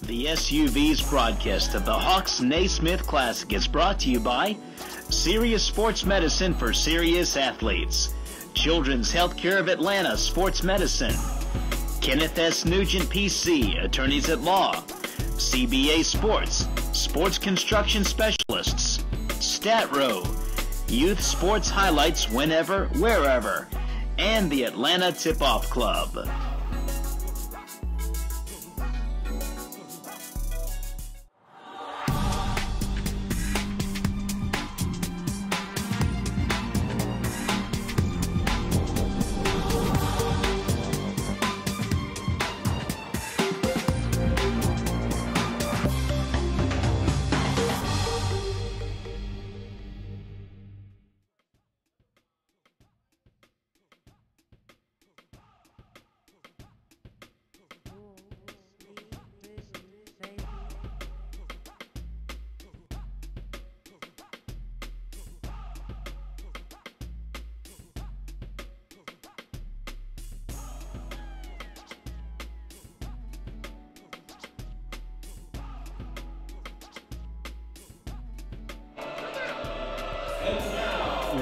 The SUV's broadcast of the Hawks-Naismith Classic is brought to you by Serious Sports Medicine for Serious Athletes, Children's Healthcare of Atlanta Sports Medicine, Kenneth S. Nugent PC, Attorneys at Law, CBA Sports, Sports Construction Specialists, StatRow, Youth Sports Highlights Whenever, Wherever, and the Atlanta Tip-Off Club.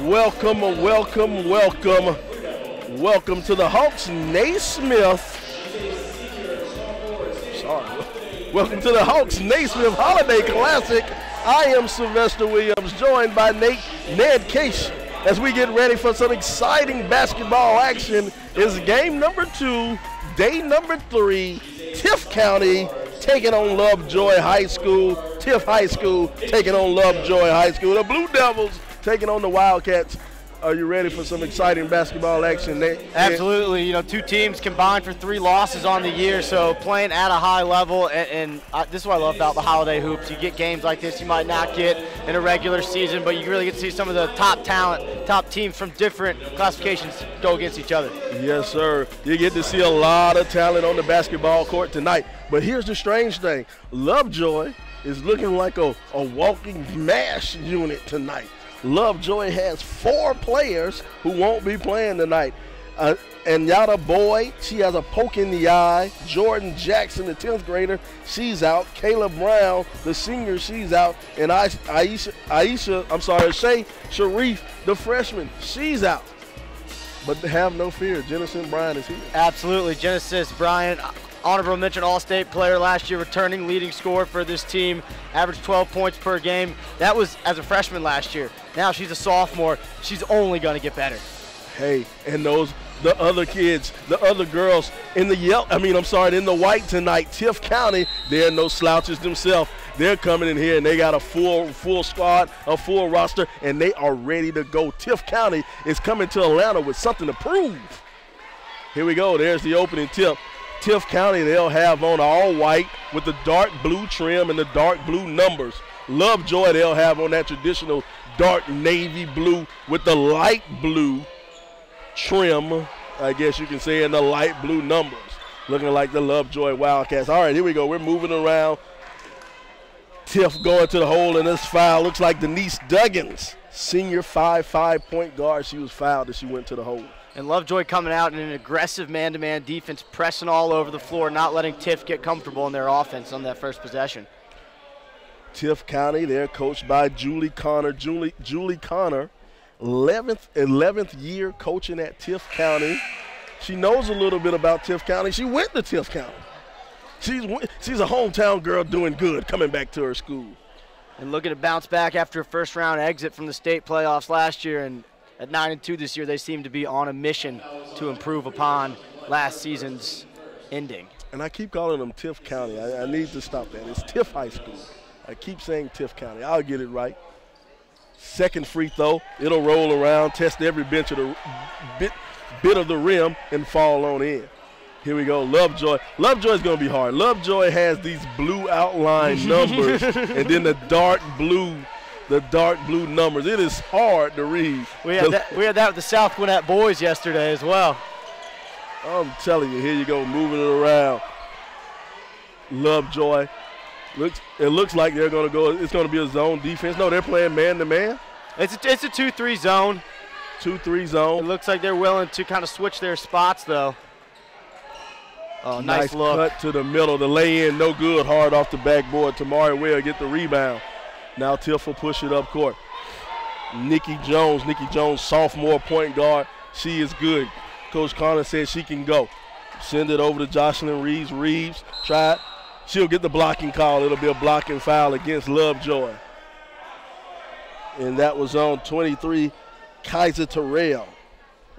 Welcome to the Hawks-Naismith. Welcome to the Hawks-Naismith Holiday Classic. I am Sylvester Williams, joined by Ned Case, as we get ready for some exciting basketball action. It's game number 2, day number 3. Tift County taking on Lovejoy High School. Tift High School taking on Lovejoy High School. The Blue Devils taking on the Wildcats. Are you ready for some exciting basketball action, Nate? Absolutely. You know, two teams combined for 3 losses on the year, so playing at a high level, and this is what I love about the holiday hoops. You get games like this you might not get in a regular season, but you really get to see some of the top talent, top teams from different classifications go against each other. Yes, sir. You get to see a lot of talent on the basketball court tonight. But here's the strange thing. Lovejoy is looking like a walking mash unit tonight. Lovejoy has 4 players who won't be playing tonight. And Yada Boyd, she has a poke in the eye. Jordan Jackson, the 10th grader, she's out. Kayla Brown, the senior, she's out. And Shay Sharif, the freshman, she's out. But have no fear, Genesis Bryant is here. Absolutely, Genesis Bryant, honorable mention All-State player last year, returning leading scorer for this team, averaged 12 points per game. That was as a freshman last year. Now she's a sophomore. She's only going to get better. Hey, and the other kids, the other girls in the in the white tonight, Tift County, they're no slouches themselves. They're coming in here and they got a full squad, a full roster, and they are ready to go. Tift County is coming to Atlanta with something to prove. Here we go. There's the opening tip. Tift County, they'll have on all white with the dark blue trim and the dark blue numbers. Lovejoy, they'll have on that traditional dark navy blue with the light blue trim, I guess you can say, and the light blue numbers. Looking like the Lovejoy Wildcats. All right, here we go. We're moving around. Tift going to the hole in this foul. Looks like Denise Duggins, senior 5'5" point guard. She was fouled as she went to the hole. And Lovejoy coming out in an aggressive man-to-man defense, pressing all over the floor, not letting Tift get comfortable in their offense on that first possession. Tift County, they're coached by Julie Connor. Julie Connor, 11th year coaching at Tift County. She knows a little bit about Tift County. She went to Tift County. She's a hometown girl doing good, coming back to her school. And looking to bounce back after a first-round exit from the state playoffs last year, and at 9-2 this year, they seem to be on a mission to improve upon last season's ending. And I keep calling them Tift County. I need to stop that. It's Tift High School. I keep saying Tift County. I'll get it right. Second free throw. It'll roll around, test every bit of the rim, and fall on in. Here we go, Lovejoy. Lovejoy's going to be hard. Lovejoy has these blue outline numbers and then the dark blue numbers. It is hard to read. We had that with the South Gwinnett boys yesterday as well. I'm telling you, here you go, moving it around. Lovejoy. It looks like they're going to go. It's going to be a zone defense. No, they're playing man-to-man. It's a 2-3 zone. 2-3 zone. It looks like they're willing to kind of switch their spots, though. Oh, nice look. Cut to the middle. The lay-in, no good. Hard off the backboard. Tamari Ware get the rebound. Now Tift will push it up court. Nikki Jones, sophomore point guard. She is good. Coach Connor said she can go. Send it over to Jocelyn Reeves. Reeves, try it. She'll get the blocking call. It'll be a blocking foul against Lovejoy. And that was on 23, Kaiser Terrell.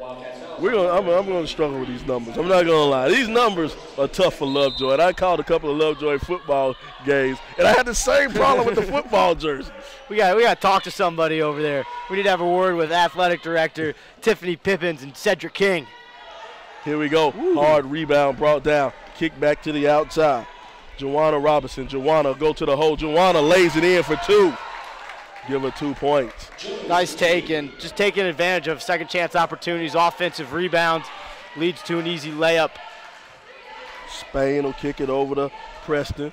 I'm going to struggle with these numbers. I'm not going to lie. These numbers are tough for Lovejoy. And I called a couple of Lovejoy football games, and I had the same problem with the football jersey. We got to talk to somebody over there. We need to have a word with athletic director Tiffany Pippins and Cedric King. Here we go. Woo. Hard rebound brought down. Kick back to the outside. Joanna Robinson. Joanna go to the hole. Joanna lays it in for 2. Give her 2 points. Nice take, and just taking advantage of second chance opportunities. Offensive rebound leads to an easy layup. Spain will kick it over to Preston.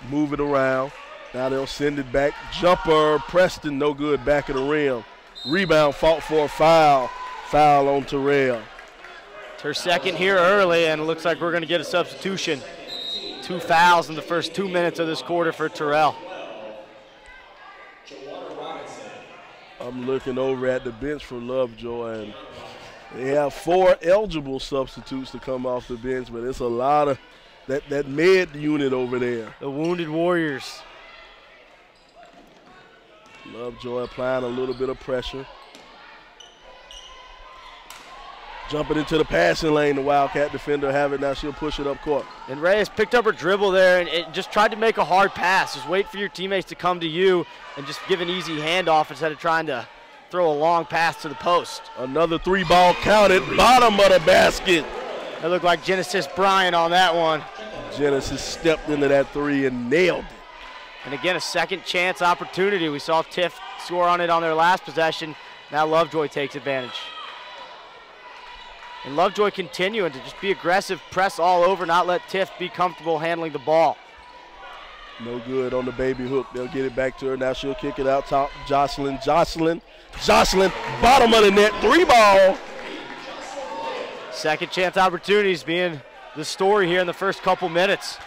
Move it around. Now they'll send it back. Jumper, Preston, no good, back of the rim. Rebound fought for a foul. Foul on Terrell. It's her second here early, and it looks like we're going to get a substitution. 2 fouls in the first 2 minutes of this quarter for Terrell. I'm looking over at the bench for Lovejoy, and they have 4 eligible substitutes to come off the bench, but it's a lot of that med unit over there. The Wounded Warriors. Lovejoy applying a little bit of pressure. Jumping into the passing lane, the Wildcat defender have it. Now she'll push it up court. And Reyes picked up her dribble there and just tried to make a hard pass. Just wait for your teammates to come to you and just give an easy handoff instead of trying to throw a long pass to the post. Another 3-ball counted, bottom of the basket. It looked like Genesis Bryant on that one. Genesis stepped into that 3 and nailed it. And again, a second chance opportunity. We saw Tift score on it on their last possession. Now Lovejoy takes advantage. And Lovejoy continuing to just be aggressive, press all over, not let Tift be comfortable handling the ball. No good on the baby hook. They'll get it back to her. Now she'll kick it out top. Jocelyn, bottom of the net, 3-ball. Second chance opportunities being the story here in the first couple minutes.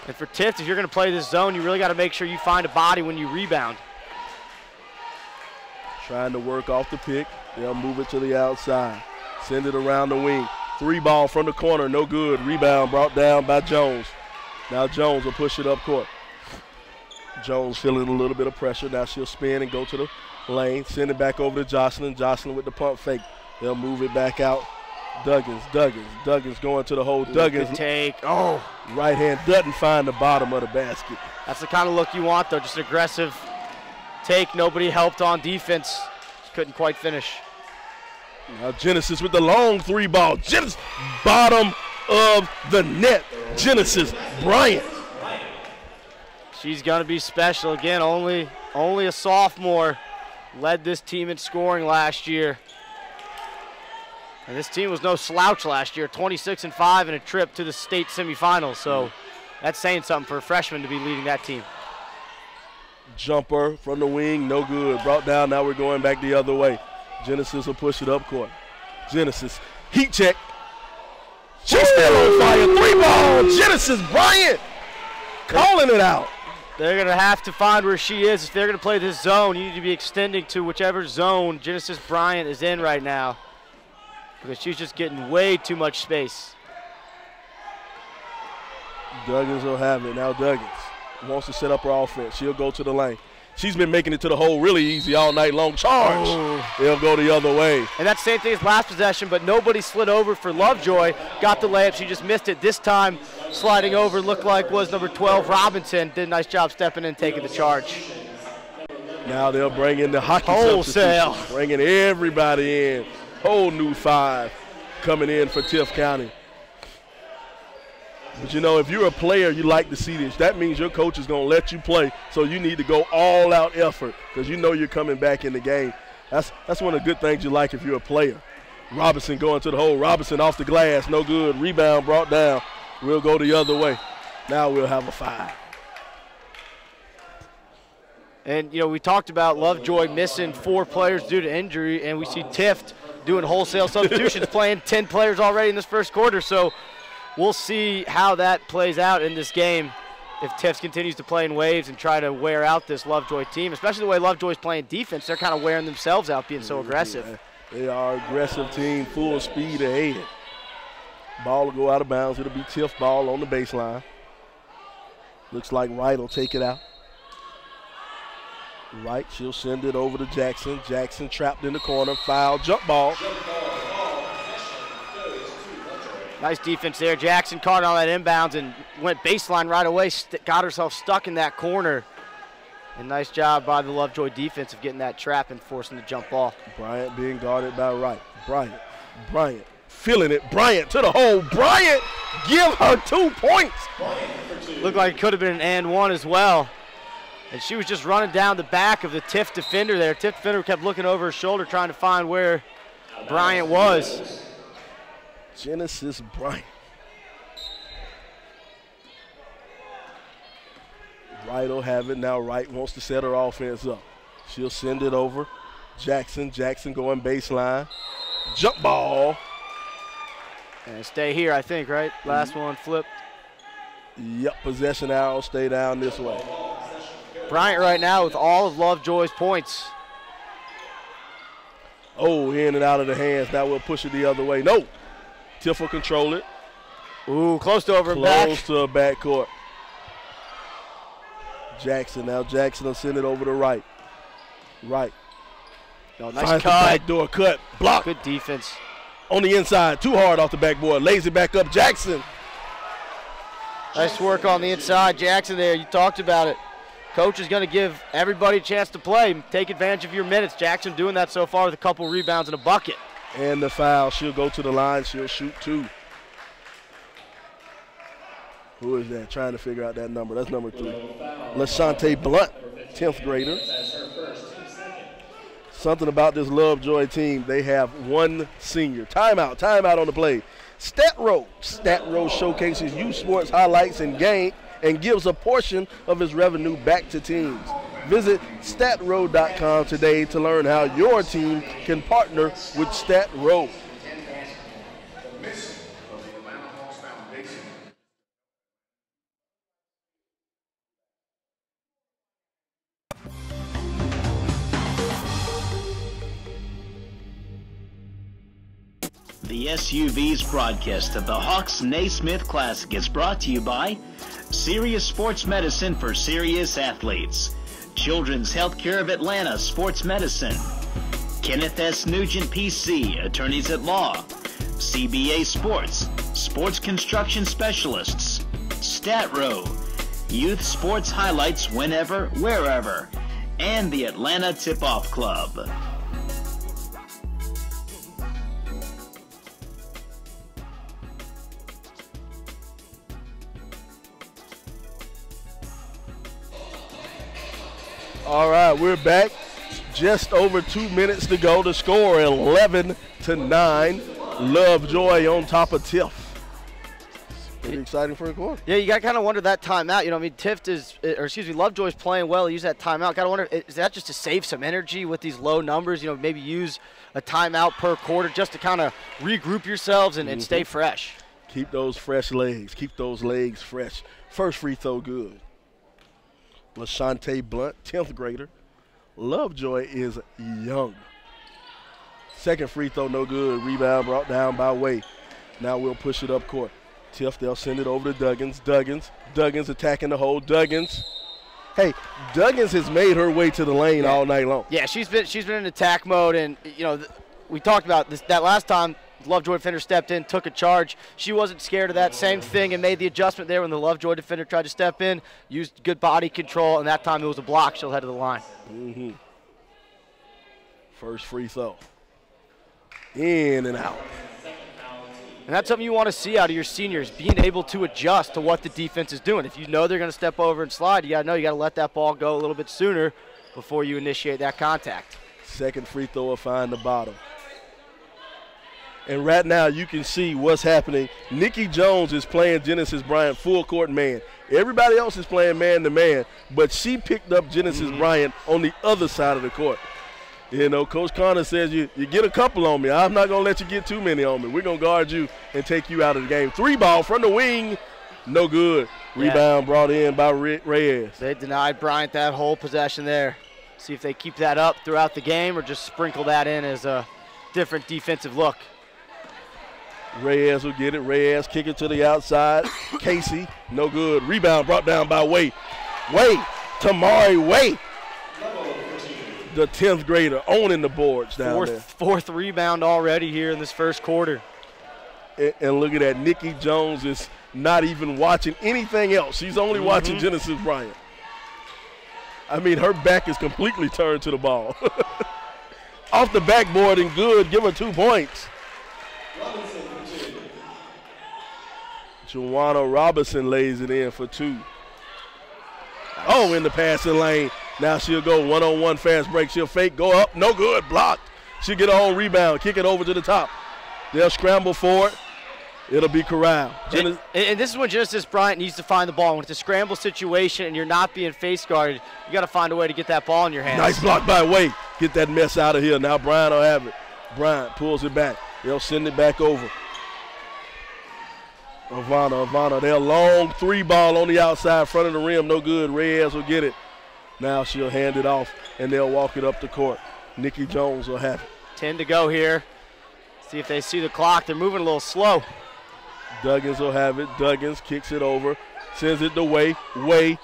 And for Tift, if you're going to play this zone, you really got to make sure you find a body when you rebound. Trying to work off the pick. They'll move it to the outside. Send it around the wing. 3-ball from the corner, no good. Rebound brought down by Jones. Now Jones will push it up court. Jones feeling a little bit of pressure. Now she'll spin and go to the lane. Send it back over to Jocelyn. Jocelyn with the pump fake. They'll move it back out. Duggins going to the hole. Duggins good take. Oh. Right hand doesn't find the bottom of the basket. That's the kind of look you want, though. Just an aggressive take. Nobody helped on defense. Just couldn't quite finish. Now Genesis with the long 3-ball. Genesis, bottom of the net. Genesis Bryant. She's going to be special. Again, only a sophomore. Led this team in scoring last year. And this team was no slouch last year. 26-5 in a trip to the state semifinals. So that's saying something for a freshman to be leading that team. Jumper from the wing, no good. Brought down, now we're going back the other way. Genesis will push it up court. Genesis, heat check. She's still on fire. 3-ball, Genesis Bryant calling it out. They're going to have to find where she is. If they're going to play this zone, you need to be extending to whichever zone Genesis Bryant is in right now, because she's just getting way too much space. Duggins will have it. Now Duggins wants to set up her offense. She'll go to the lane. She's been making it to the hole really easy all night long. Charge. Oh. They'll go the other way. And that's the same thing as last possession, but nobody slid over for Lovejoy. Got the layup. She just missed it. This time sliding over looked like was number 12, Robinson. Did a nice job stepping in, taking the charge. Now they'll bring in the hockey wholesale. Bringing everybody in. Whole new 5 coming in for Tift County. But, you know, if you're a player, you like to see this. That means your coach is going to let you play, so you need to go all-out effort because you know you're coming back in the game. That's one of the good things you like if you're a player. Robinson going to the hole. Robinson off the glass, no good. Rebound brought down. We'll go the other way. Now we'll have a 5. And, you know, we talked about Lovejoy missing 4 players due to injury, and we see Tift doing wholesale substitutions, playing 10 players already in this first quarter. So we'll see how that plays out in this game if Tift continues to play in waves and try to wear out this Lovejoy team, especially the way Lovejoy's playing defense. They're kind of wearing themselves out being so aggressive. Yeah, they are an aggressive team, full speed ahead. Ball will go out of bounds. It'll be Tift ball on the baseline. Looks like Wright will take it out. Wright, she'll send it over to Jackson. Jackson trapped in the corner, foul, jump ball. Nice defense there. Jackson caught on that inbounds and went baseline right away, got herself stuck in that corner. And nice job by the Lovejoy defense of getting that trap and forcing the jump ball. Bryant being guarded by Wright. Bryant, feeling it. Bryant to the hole. Bryant, give her 2 points. Looked like it could have been an and one as well. And she was just running down the back of the Tift defender there. Tift defender kept looking over her shoulder trying to find where Bryant was. Genesis Bryant. Wright will have it now. Wright wants to set her offense up. She'll send it over. Jackson going baseline. Jump ball. And stay here, I think, right? Last one flipped. Yep, possession arrow, stay down this way. Bryant right now with all of Lovejoy's points. Oh, in and out of the hands. Now we'll push it the other way. No. Tift will control it. Ooh, close to over and back. Close to a backcourt. Jackson will send it over to Wright. Wright. No, nice finds cut. the backdoor cut. Block. Good defense. On the inside. Too hard off the backboard. Lays it back up. Jackson. Nice work on the inside. Jackson there. You talked about it. Coach is going to give everybody a chance to play. Take advantage of your minutes. Jackson doing that so far with a couple rebounds and a bucket. And the foul. She'll go to the line. She'll shoot 2. Who is that? Trying to figure out that number. That's number 3. LaShante Blunt, 10th grader. Something about this Lovejoy team. They have one senior. Timeout on the play. StatRow showcases youth sports highlights and gives a portion of its revenue back to teams. Visit statrow.com today to learn how your team can partner with StatRow. The SUV's broadcast of the Hawks-Naismith Classic is brought to you by Serious Sports Medicine for Serious Athletes, Children's Healthcare of Atlanta Sports Medicine, Kenneth S. Nugent PC, Attorneys at Law, CBA Sports, Sports Construction Specialists, StatRow, Youth Sports Highlights whenever, wherever, and the Atlanta Tip-Off Club. All right, we're back. Just over 2 minutes to go. The score 11-9. Lovejoy on top of Tift. Pretty exciting for a quarter. Yeah, you got to kind of wonder that timeout. You know, I mean, Lovejoy's playing well. Use that timeout. Got to wonder, is that just to save some energy with these low numbers? You know, maybe use a timeout per quarter just to kind of regroup yourselves and stay fresh. Keep those fresh legs. Keep those legs fresh. First free throw good. LaShante Blunt, 10th grader. Lovejoy is young. Second free throw, no good. Rebound brought down by Way. Now we'll push it up court. Tift, they'll send it over to Duggins. Duggins attacking the hole. Duggins. Hey, Duggins has made her way to the lane all night long. Yeah, she's been in attack mode, and you know we talked about this that last time. Lovejoy defender stepped in, took a charge. She wasn't scared of that same thing and made the adjustment there when the Lovejoy defender tried to step in, used good body control, and that time it was a block. She'll head to the line. First free throw. In and out. And that's something you want to see out of your seniors, being able to adjust to what the defense is doing. If you know they're going to step over and slide, you got to let that ball go a little bit sooner before you initiate that contact. Second free throw will find the bottom. And right now you can see what's happening. Nikki Jones is playing Genesis Bryant full court man. Everybody else is playing man to man, but she picked up Genesis Bryant on the other side of the court. You know, Coach Connor says you get a couple on me. I'm not going to let you get too many on me. We're going to guard you and take you out of the game. 3-ball from the wing. No good. Rebound brought in by Reyes. They denied Bryant that whole possession there. See if they keep that up throughout the game or just sprinkle that in as a different defensive look. Reyes will get it. Reyes kick it to the outside. Casey, no good. Rebound brought down by Way. Tamari Way. The 10th grader owning the boards down there. Fourth rebound already here in this first quarter. And look at that. Nikki Jones is not even watching anything else. She's only watching Genesis Bryant. I mean, her back is completely turned to the ball. Off the backboard and good. Give her 2 points. Joanna Robinson lays it in for 2. Oh, in the passing lane. Now she'll go one-on-one fast break. She'll fake, go up, no good, blocked. She'll get her own rebound, kick it over to the top. They'll scramble for it. It'll be corralled. And this is when Genesis Bryant needs to find the ball. When it's a scramble situation and you're not being face guarded, you got to find a way to get that ball in your hands. Nice block by Wade. Get that mess out of here. Now Bryant will have it. Bryant pulls it back. They'll send it back over. Ivana, they're long 3-ball on the outside, front of the rim, no good. Reyes will get it. Now she'll hand it off, and they'll walk it up the court. Nikki Jones will have it. 10 to go here. See if they see the clock. They're moving a little slow. Duggins will have it. Duggins kicks it over, sends it to Way. Way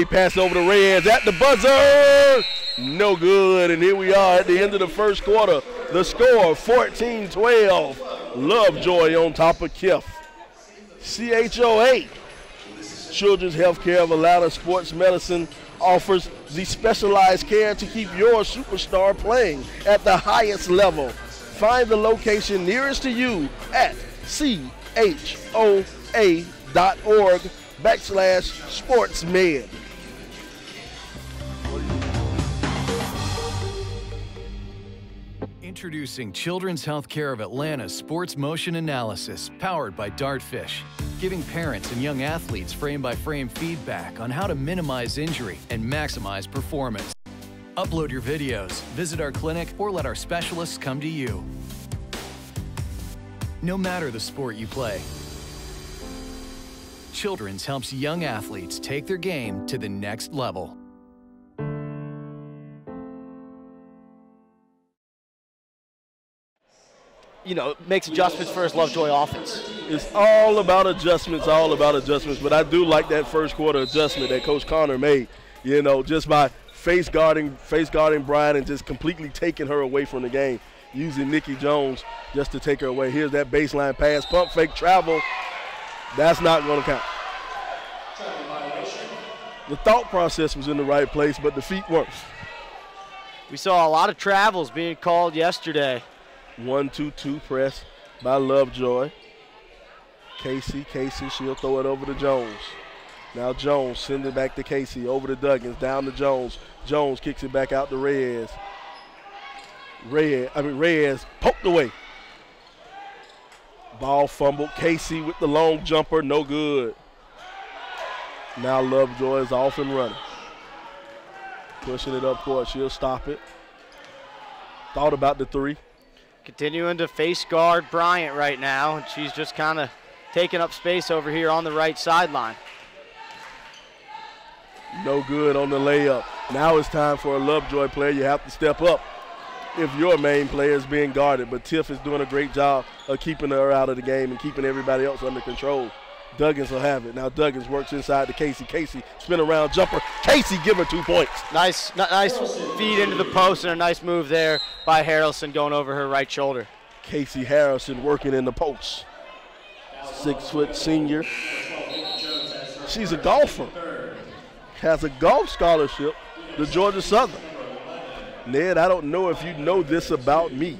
pass over to Reyes at the buzzer. No good, and here we are at the end of the first quarter. The score, 14-12. Lovejoy on top of Tift. CHOA, Children's Healthcare of Atlanta Sports Medicine, offers the specialized care to keep your superstar playing at the highest level. Find the location nearest to you at choa.org/sportsmed. Introducing Children's Healthcare of Atlanta Sports Motion Analysis, powered by Dartfish, giving parents and young athletes frame-by-frame feedback on how to minimize injury and maximize performance. Upload your videos, visit our clinic, or let our specialists come to you. No matter the sport you play, Children's helps young athletes take their game to the next level. You know, makes adjustments for his Lovejoy offense. It's all about adjustments, but I do like that first quarter adjustment that Coach Connor made, you know, just by face guarding Bryant and just completely taking her away from the game, using Nikki Jones just to take her away. Here's that baseline pass, pump fake, travel. That's not going to count. The thought process was in the right place, but the feet weren't. We saw a lot of travels being called yesterday. 1-2-2 press by Lovejoy. Casey, she'll throw it over to Jones. Now Jones send it back to Casey, over to Duggins, down to Jones. Jones kicks it back out to Reyes. Reyes poked away. Ball fumbled. Casey with the long jumper, no good. Now Lovejoy is off and running. Pushing it up court, she'll stop it. Thought about the 3. Continuing to face guard Bryant right now, and she's just kind of taking up space over here on the right sideline. No good on the layup. Now it's time for a Lovejoy player. You have to step up if your main player is being guarded, but Tiff is doing a great job of keeping her out of the game and keeping everybody else under control. Duggins will have it. Now Duggins works inside to Casey. Casey, spin around jumper. Casey, give her 2 points. Nice feed into the post and a nice move there by Harrelson going over her right shoulder. Casey Harrison working in the post. 6-foot senior. She's a golfer. Has a golf scholarship to Georgia Southern. Ned, I don't know if you know this about me,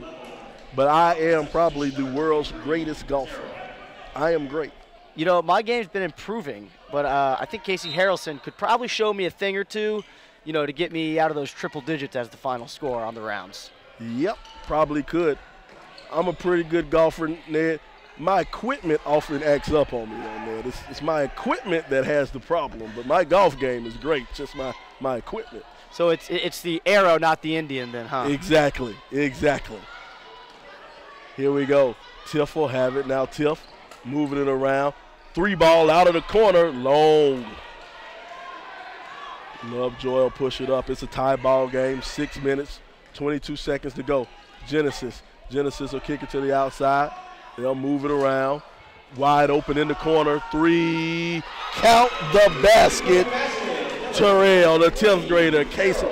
but I am probably the world's greatest golfer. I am great. You know, my game's been improving, but I think Casey Harrelson could probably show me a thing or two, you know, to get me out of those triple digits as the final score on the rounds. Yep, probably could. I'm a pretty good golfer, Ned. My equipment often acts up on me, Ned. It's my equipment that has the problem, but my golf game is great, just my equipment. So it's the arrow, not the Indian then, huh? Exactly. Here we go. Tift will have it. Now Tift moving it around. 3 ball out of the corner. Long. Lovejoy will push it up. It's a tie ball game. 6 minutes, 22 seconds to go. Genesis will kick it to the outside. They'll move it around. Wide open in the corner. 3. Count the basket. Terrell, the 10th grader. Casey.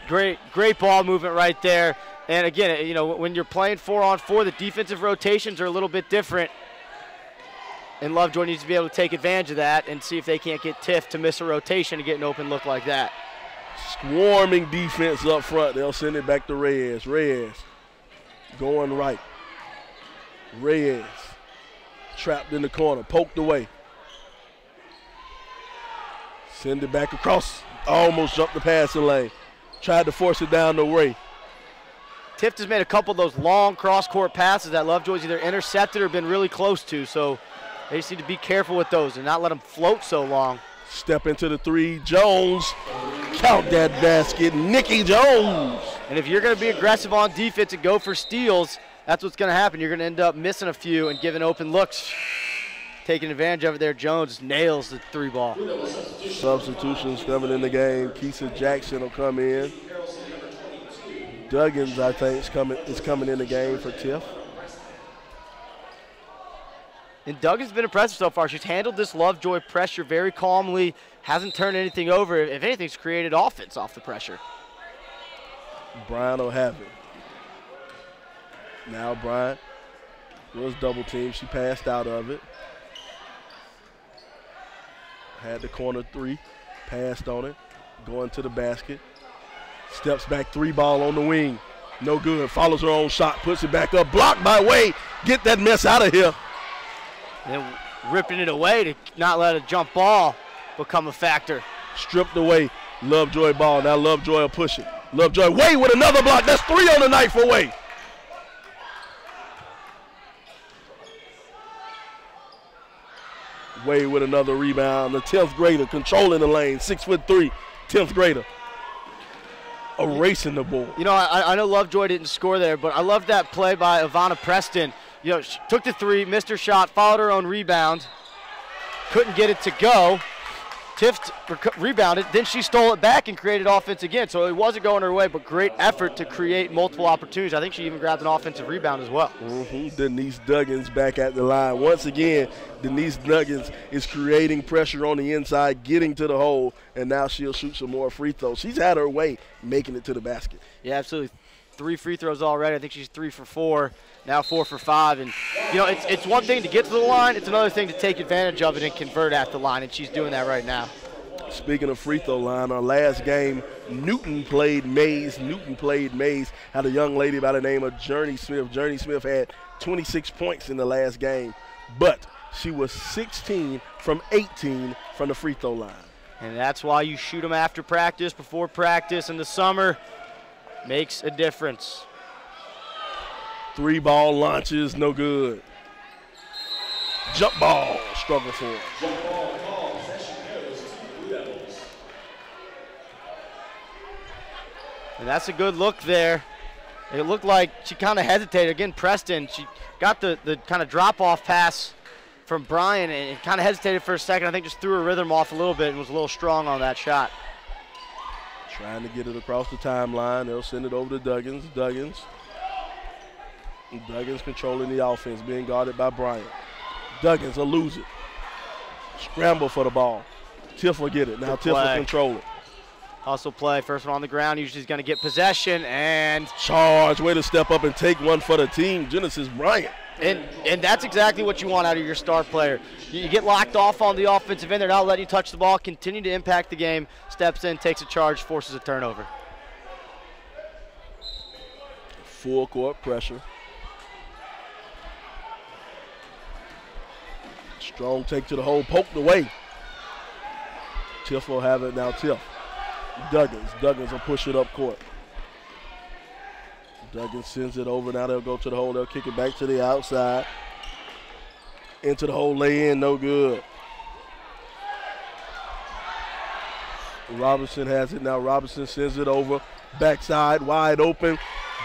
Great ball movement right there. And again, you know, when you're playing 4-on-4, the defensive rotations are a little bit different. And Lovejoy needs to be able to take advantage of that and see if they can't get Tift to miss a rotation and get an open look like that. Swarming defense up front. They'll send it back to Reyes. Reyes going right. Reyes trapped in the corner, poked away. Send it back across. Almost jumped the passing lane. Tried to force it down the way. Tift has made a couple of those long cross-court passes that Lovejoy's either intercepted or been really close to, so they just need to be careful with those and not let them float so long. Step into the 3. Jones. Count that basket. Nicky Jones. And if you're going to be aggressive on defense and go for steals, that's what's going to happen. You're going to end up missing a few and giving open looks. Taking advantage of it there. Jones nails the 3 ball. Substitutions coming in the game. Keisha Jackson will come in. Duggins, I think, is coming in the game for Tift. And Duggan's been impressive so far. She's handled this Lovejoy pressure very calmly, hasn't turned anything over. If anything's created offense off the pressure. Bryant will have it. Now Bryant was double teamed. She passed out of it. Had the corner 3, passed on it, going to the basket. Steps back, 3 ball on the wing. No good. Follows her own shot, puts it back up. Blocked by Wade. Get that mess out of here. And ripping it away to not let a jump ball become a factor. Stripped away. Lovejoy ball. Now Lovejoy will push it. Lovejoy, Wade with another block. That's 3 on the night for Wade. Wade with another rebound. The 10th grader controlling the lane. 6'3", 10th grader. Erasing the ball. You know, I know Lovejoy didn't score there, but I love that play by Ivana Preston. You know, she took the 3, missed her shot, followed her own rebound, couldn't get it to go. Tift rebounded, then she stole it back and created offense again. So it wasn't going her way, but great effort to create multiple opportunities. I think she even grabbed an offensive rebound as well. Denise Duggins back at the line. Once again, Denise Duggins is creating pressure on the inside, getting to the hole, and now she'll shoot some more free throws. She's had her way making it to the basket. Yeah, absolutely. 3 free throws already. I think she's 3 for 4, now 4 for 5. And, you know, it's one thing to get to the line. It's another thing to take advantage of it and convert at the line, and she's doing that right now. Speaking of free throw line, our last game, Newton played Mays. Had a young lady by the name of Journey Smith. Journey Smith had 26 points in the last game, but she was 16 from 18 from the free throw line. And that's why you shoot them after practice, before practice in the summer. Makes a difference. 3 ball launches, no good. Jump ball, struggle for it. And that's a good look there. It looked like she kind of hesitated. Again, Preston, she got the kind of drop-off pass from Brian and kind of hesitated for a second. I think just threw her rhythm off a little bit and was a little strong on that shot. Trying to get it across the timeline. They'll send it over to Duggins. Duggins controlling the offense, being guarded by Bryant. Duggins will lose it. Scramble for the ball. Tiff will get it. Now Tiff will control it. Hustle play. First one on the ground. Usually he's going to get possession and charge. Way to step up and take one for the team. Genesis Bryant. And that's exactly what you want out of your star player. You get locked off on the offensive end. They're not letting you touch the ball. Continue to impact the game. Steps in, takes a charge, forces a turnover. Full court pressure. Strong take to the hole, poked away. Tiff will have it now. Tiff. Duggins will push it up court. Duggins sends it over. Now they'll go to the hole. They'll kick it back to the outside. Into the hole, lay in, no good. Robinson has it now. Robinson sends it over. Backside, wide open.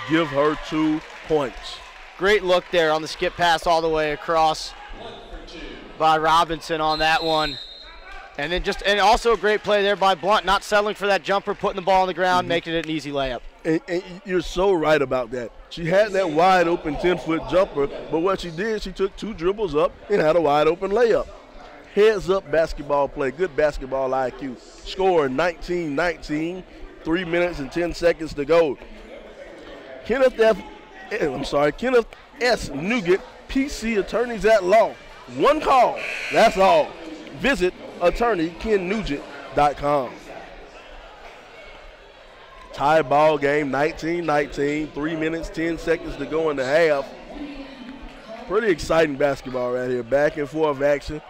Give her 2 points. Great look there on the skip pass all the way across by Robinson on that one. And then and also a great play there by Blunt, not settling for that jumper, putting the ball on the ground, making it an easy layup. And you're so right about that. She had that wide open 10-foot jumper, but what she did, she took 2 dribbles up and had a wide open layup. Heads up basketball play, good basketball IQ. Score 19-19, 3 minutes and 10 seconds to go. Kenneth S. Nugent, PC Attorneys at Law. One call, that's all. Visit attorneykennugent.com. Tie ball game, 19-19, 3 minutes, 10 seconds to go in the half. Pretty exciting basketball right here. Back and forth action.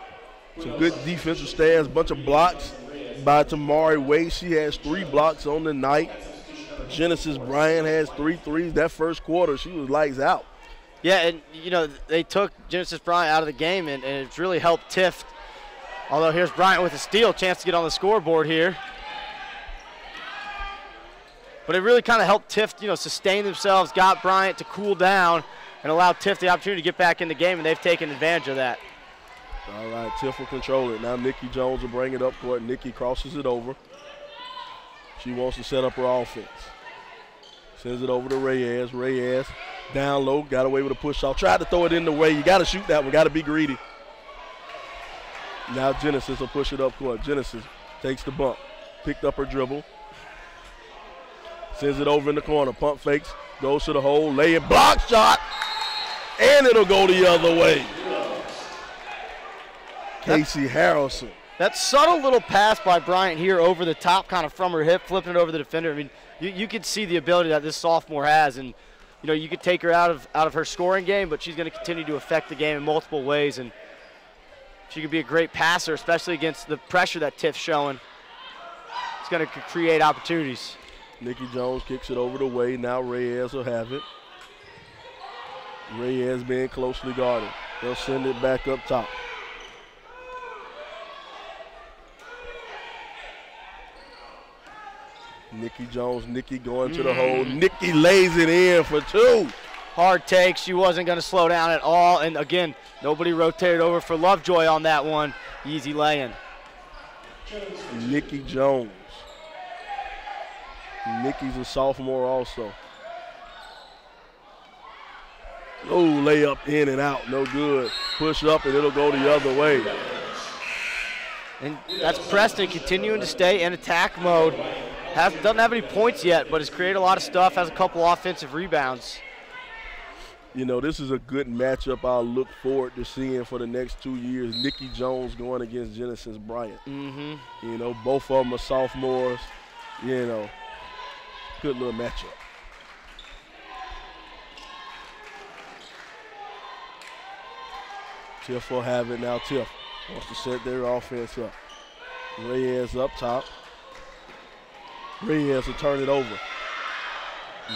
Some good defensive stands, bunch of blocks by Tamari Wade. She has 3 blocks on the night. Genesis Bryant has 3 threes. That first quarter, she was lights out. Yeah, and, they took Genesis Bryant out of the game, and it's really helped Tift. Although here's Bryant with a steal, chance to get on the scoreboard here. But it really kind of helped Tift, sustain themselves, got Bryant to cool down, and allowed Tift the opportunity to get back in the game, and they've taken advantage of that. All right, Tift will control it. Now Nikki Jones will bring it up court. Nikki crosses it over. She wants to set up her offense. Sends it over to Reyes. Reyes down low, got away with a push-off. Tried to throw it in the way. You got to shoot that one. Got to be greedy. Now Genesis will push it up court. Genesis takes the bump. Picked up her dribble. Sends it over in the corner. Pump fakes. Goes to the hole. Lay it. Block shot. And it'll go the other way. Casey Harrelson. That subtle little pass by Bryant here over the top, kind of from her hip, flipping it over the defender. I mean, you could see the ability that this sophomore has, and you could take her out of her scoring game, but she's going to continue to affect the game in multiple ways, and she could be a great passer, especially against the pressure that Tift's showing. It's going to create opportunities. Nikki Jones kicks it over the way. Now Reyes will have it. Reyes being closely guarded. They'll send it back up top. Nikki Jones, Nikki going to the hole. Nikki lays it in for 2. Hard take. She wasn't going to slow down at all. And again, nobody rotated over for Lovejoy on that one. Easy lay-in. Nikki Jones. Nikki's a sophomore also. Oh, layup in and out. No good. Push up and it'll go the other way. And that's Preston continuing to stay in attack mode. Doesn't have any points yet, but has created a lot of stuff, has a couple offensive rebounds. This is a good matchup I'll look forward to seeing for the next 2 years. Nikki Jones going against Genesis Bryant. Both of them are sophomores. Good little matchup. Tift will have it now. Tift wants to set their offense up. Reyes up top. Reyes will turn it over.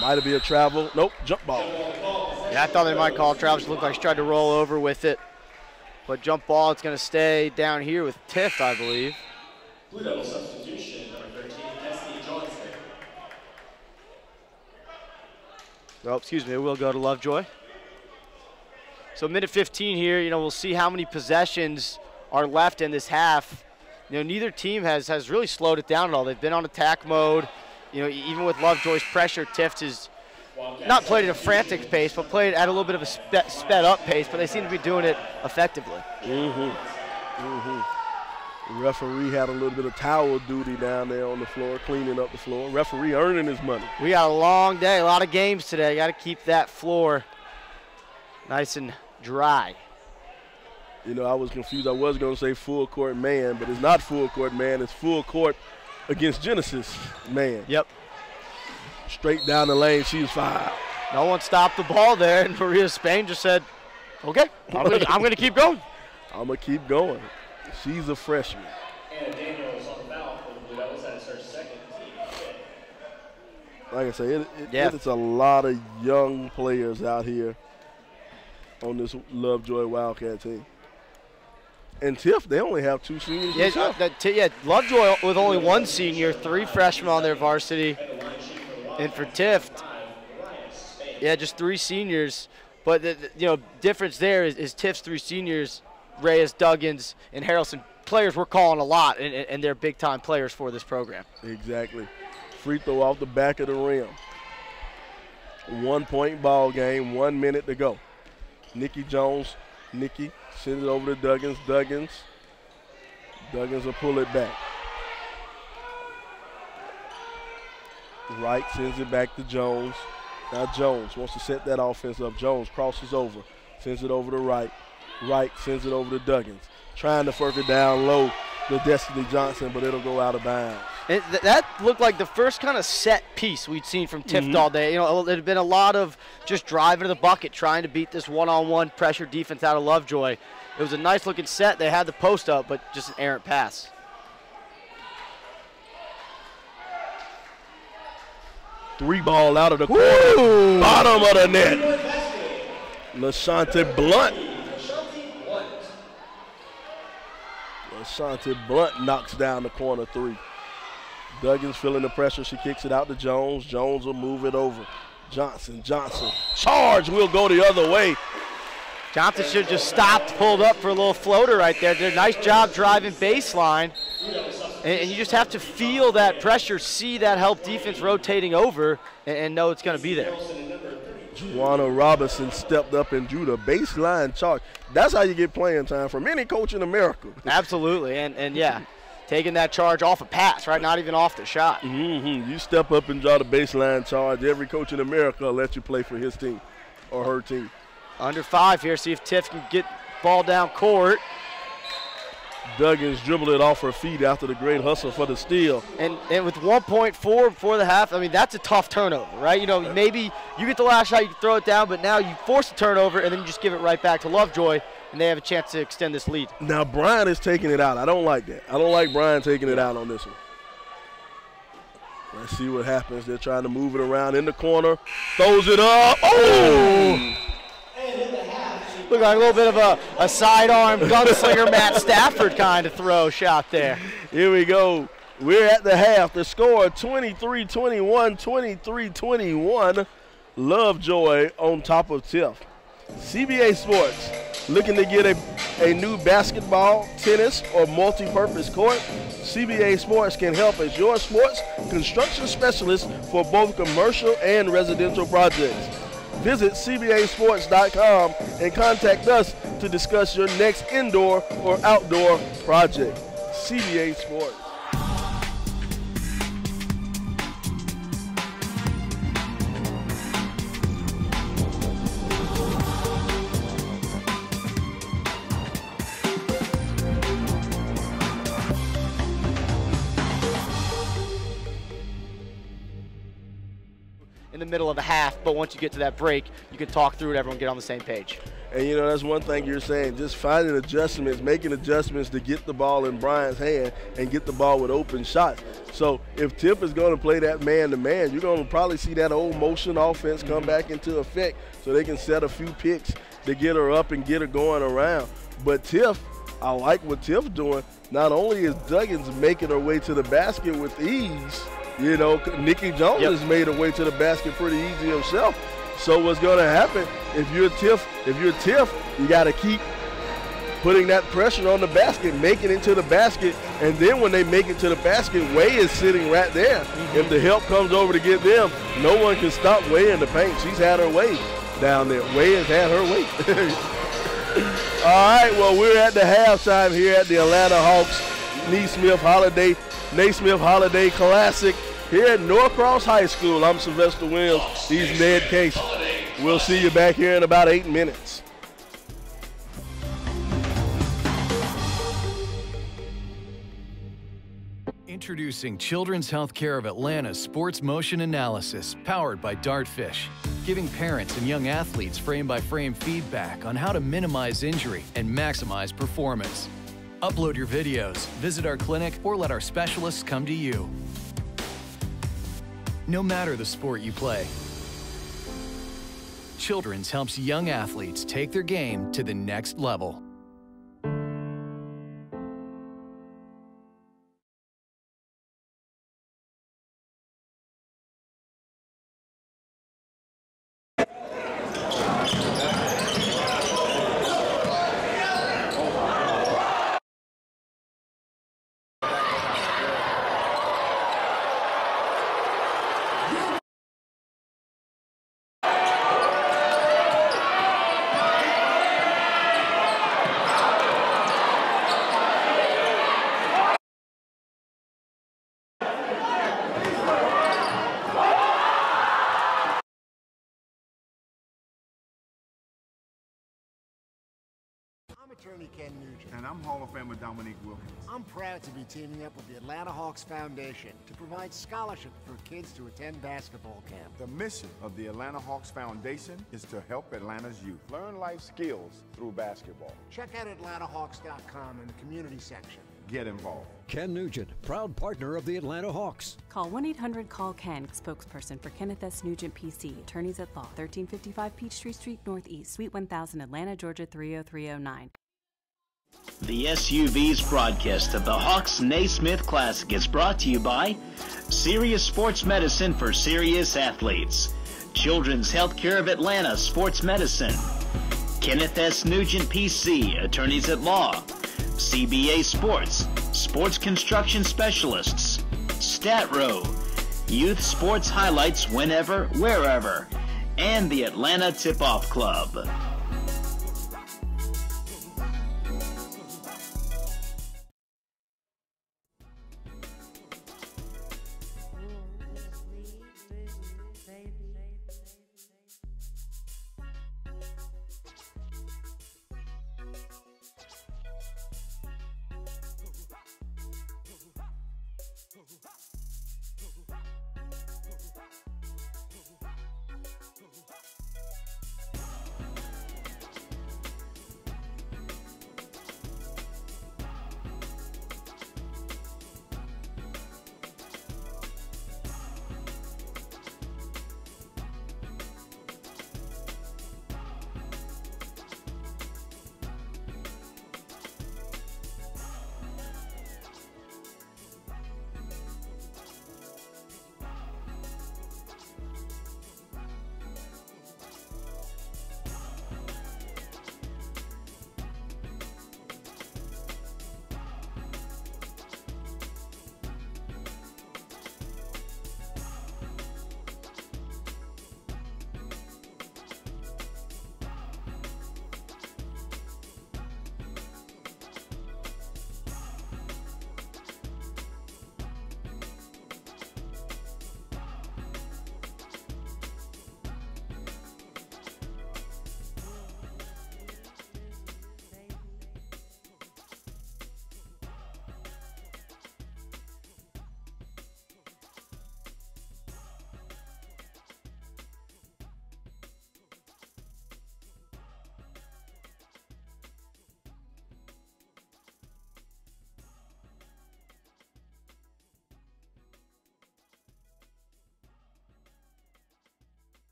Might be a travel. Nope, jump ball. Yeah, I thought they might call travel. It looked like she tried to roll over with it. But jump ball, it's going to stay down here with Tift, I believe. Blue Devil substitution, number 13, Destiny Johnson. Well, excuse me, we'll go to Lovejoy. So minute 15 here, we'll see how many possessions are left in this half. Neither team has really slowed it down at all. They've been on attack mode. Even with Lovejoy's pressure, Tift has not played at a frantic pace, but played at a little bit of a sped up pace, but they seem to be doing it effectively. The referee had a little bit of towel duty down there on the floor, cleaning up the floor. Referee earning his money. We got a long day, a lot of games today. Got to keep that floor nice and dry. I was confused. I was going to say full court man, but it's not full court man. It's full court against Genesis man. Yep. Straight down the lane, she was fouled. No one stopped the ball there, and Maria Spain just said, okay, I'm going to keep going. I'm going to keep going. She's a freshman. And Daniels on the foul for the Blue Devils at his second team. Like I say, it's a lot of young players out here on this Lovejoy Wildcat team. And Tift, they only have 2 seniors. Yeah, Lovejoy with only 1 senior, 3 freshmen on their varsity. And for Tift, yeah, just 3 seniors. But the difference there is Tift's 3 seniors, Reyes, Duggins, and Harrelson, players we're calling a lot, and they're big-time players for this program. Exactly. Free throw off the back of the rim. 1-point ball game, 1 minute to go. Nikki Jones, sends it over to Duggins. Duggins will pull it back. Wright sends it back to Jones. Now Jones wants to set that offense up. Jones crosses over, sends it over to Wright. Wright sends it over to Duggins. Trying to work it down low to Destiny Johnson, but it'll go out of bounds. That looked like the first kind of set piece we'd seen from Tift all day. It had been a lot of just driving to the bucket, trying to beat this one-on-one pressure defense out of Lovejoy. It was a nice-looking set. They had the post up, but just an errant pass. Three ball out of the corner, bottom of the net. LaShante Blunt. LaShante Blunt knocks down the corner 3. Duggins feeling the pressure. She kicks it out to Jones. Jones will move it over. Johnson. Charge will go the other way. Johnson should have just stopped, pulled up for a little floater right there. Did a nice job driving baseline. And you just have to feel that pressure, see that help defense rotating over, and know it's going to be there. Juana Robinson stepped up and drew the baseline charge. That's how you get playing time from any coach in America. Absolutely, and yeah, taking that charge off a pass, right? Not even off the shot. You step up and draw the baseline charge. Every coach in America will let you play for his team or her team. Under 5 here. See if Tift can get ball down court. Duggins dribbled it off her feet after the great hustle for the steal. And with 1.4 before the half, I mean, that's a tough turnover, right? Maybe you get the last shot, you can throw it down, but now you force a turnover, and then you just give it right back to Lovejoy, and they have a chance to extend this lead. Now, Brian is taking it out. I don't like that. I don't like Brian taking it out on this one. Let's see what happens. They're trying to move it around in the corner. Throws it up. Oh! Look like a little bit of a sidearm gunslinger Matt Stafford kind of throw shot there. Here we go. We're at the half. The score 23-21, 23-21. Lovejoy on top of Tift. CBA Sports looking to get a new basketball, tennis, or multi-purpose court. CBA Sports can help as your sports construction specialist for both commercial and residential projects. Visit cbasports.com and contact us to discuss your next indoor or outdoor project. CBA Sports. In the middle of a half, but once you get to that break, you can talk through it, everyone get on the same page. And that's one thing you're saying, just finding adjustments, making adjustments to get the ball in Brian's hand and get the ball with open shots. So if Tift is going to play that man-to-man, you're going to probably see that old motion offense come back into effect so they can set a few picks to get her up and get her going around. But Tift, I like what Tift's doing. Not only is Duggins making her way to the basket with ease, Nikki Jones has made her way to the basket pretty easy himself. So what's going to happen if you're Tift, you got to keep putting that pressure on the basket, making it to the basket, and then when they make it to the basket, Way is sitting right there. If the help comes over to get them, no one can stop Way in the paint. She's had her way down there. Way has had her way. All right, well, we're at the halftime here at the Atlanta Hawks-Naismith Holiday Classic here at Norcross High School. I'm Sylvester Williams. He's Ned Case. We'll see you back here in about 8 minutes. Introducing Children's Healthcare of Atlanta's Sports Motion Analysis, powered by Dartfish, giving parents and young athletes frame-by-frame feedback on how to minimize injury and maximize performance. Upload your videos, visit our clinic, or let our specialists come to you. No matter the sport you play, Children's helps young athletes take their game to the next level. attorney Ken Nugent. And I'm Hall of Famer Dominique Wilkins. I'm proud to be teaming up with the Atlanta Hawks Foundation to provide scholarship for kids to attend basketball camp. The mission of the Atlanta Hawks Foundation is to help Atlanta's youth learn life skills through basketball. Check out AtlantaHawks.com in the community section. Get involved. Ken Nugent, proud partner of the Atlanta Hawks. Call 1-800-CALL-KEN, spokesperson for Kenneth S. Nugent, PC, attorneys at law, 1355 Peachtree Street Northeast, Suite 1000, Atlanta, Georgia 30309. The SUV's broadcast of the Hawks-Naismith Classic is brought to you by Serious Sports Medicine for Serious Athletes, Children's Healthcare of Atlanta Sports Medicine, Kenneth S. Nugent, PC, attorneys at law, CBA Sports, Sports Construction Specialists, StatRow, Youth Sports Highlights whenever, wherever, and the Atlanta Tip-Off Club.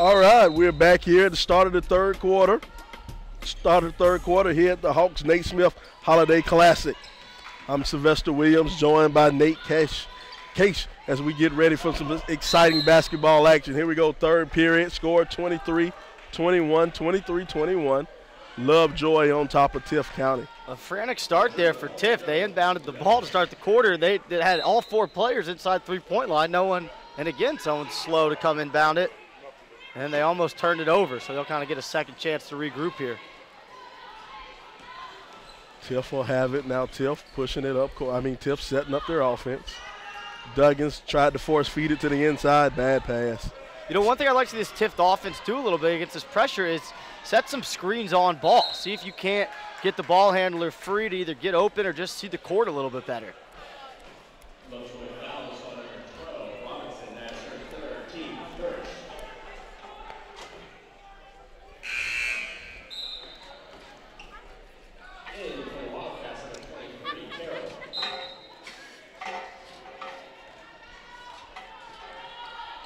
All right, we're back here at the start of the third quarter. Here at the Hawks-Naismith Holiday Classic. I'm Sylvester Williams, joined by Nate Case as we get ready for some exciting basketball action. Here we go, third period, score 23-21, 23-21. Lovejoy on top of Tift County. A frantic start there for Tift. They inbounded the ball to start the quarter. They had all 4 players inside three-point line. No one, and again, someone's slow to come inbound it. And they almost turned it over, so they'll kind of get a second chance to regroup here. Tift will have it now. Tift pushing it up. Tift setting up their offense. Duggins tried to force feed it to the inside. Bad pass. You know, one thing I like to see this Tift offense do a little bit against this pressure is set some screens on ball. See if you can't get the ball handler free to either get open or just see the court a little bit better.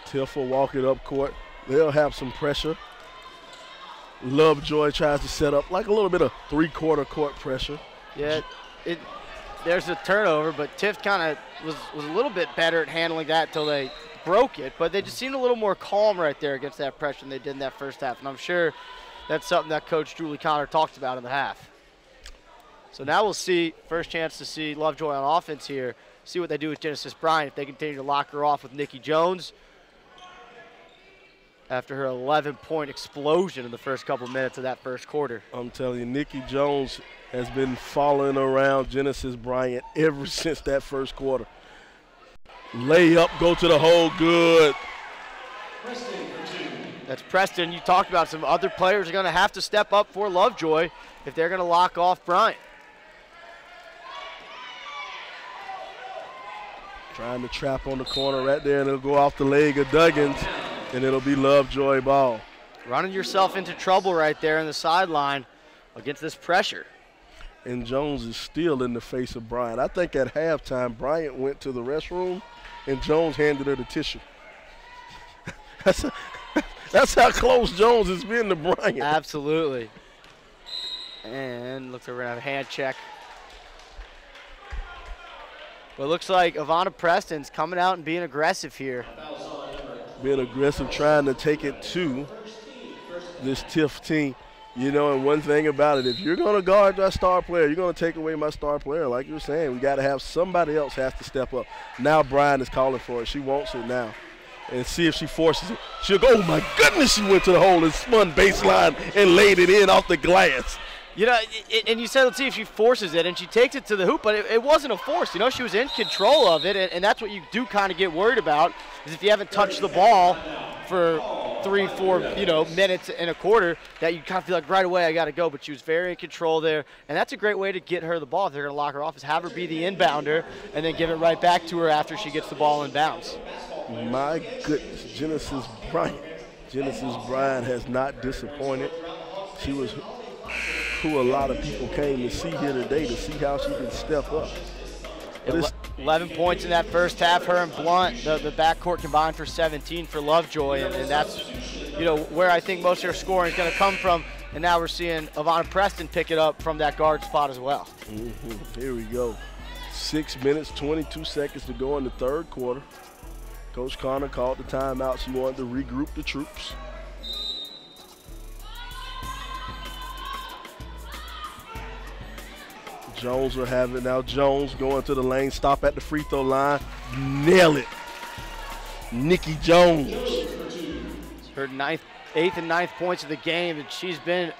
Tift will walk it up court. They'll have some pressure. Lovejoy tries to set up like a little bit of three-quarter court pressure. Yeah, there's a turnover, but Tift kind of was a little bit better at handling that until they broke it. But they just seemed a little more calm right there against that pressure than they did in that first half. And I'm sure that's something that Coach Julie Connor talked about in the half. So now we'll see, first chance to see Lovejoy on offense here, see what they do with Genesis Bryant, if they continue to lock her off with Nikki Jones after her 11-point explosion in the first couple minutes of that first quarter. I'm telling you, Nikki Jones has been following around Genesis Bryant ever since that first quarter. Layup, go to the hole, good. That's Preston. You talked about some other players are going to have to step up for Lovejoy if they're going to lock off Bryant. Trying to trap on the corner right there, and it'll go off the leg of Duggins, and it'll be Lovejoy ball. Running yourself into trouble right there in the sideline against this pressure. And Jones is still in the face of Bryant. I think at halftime, Bryant went to the restroom, and Jones handed her the tissue. That's how close Jones has been to Bryant. Absolutely. And looks like we're going to have a hand check. But it looks like Ivana Preston's coming out and being aggressive here. Being aggressive, trying to take it to this Tift team. You know, and one thing about it, if you're going to guard that star player, you're going to take away my star player. Like you're saying, we got to have somebody else has to step up. Now Brian is calling for it. She wants it now. And see if she forces it. She'll go, oh, my goodness, she went to the hole and spun baseline and laid it in off the glass. You know, and you said, let's see if she forces it, and she takes it to the hoop, but it wasn't a force. You know, she was in control of it, and that's what you do kind of get worried about, is if you haven't touched the ball for 3-4, minutes in a quarter, that you kind of feel like right away I got to go. But she was very in control there, and that's a great way to get her the ball if they're going to lock her off, is have her be the inbounder and then give it right back to her after she gets the ball in bounds. My goodness, Genesis Bryant. Genesis Bryant has not disappointed. She was who a lot of people came to see here today to see how she can step up. 11 points in that first half. Her and Blunt, the backcourt combined for 17 for Lovejoy, and that's where I think most of her scoring is going to come from. And now we're seeing Ivana Preston pick it up from that guard spot as well. Here we go. 6 minutes, 22 seconds to go in the third quarter. Coach Connor called the timeout. She wanted to regroup the troops. Jones will have it now. Jones going to the lane, stop at the free throw line, nail it. Nikki Jones. Her 8th and 9th points of the game, and she's been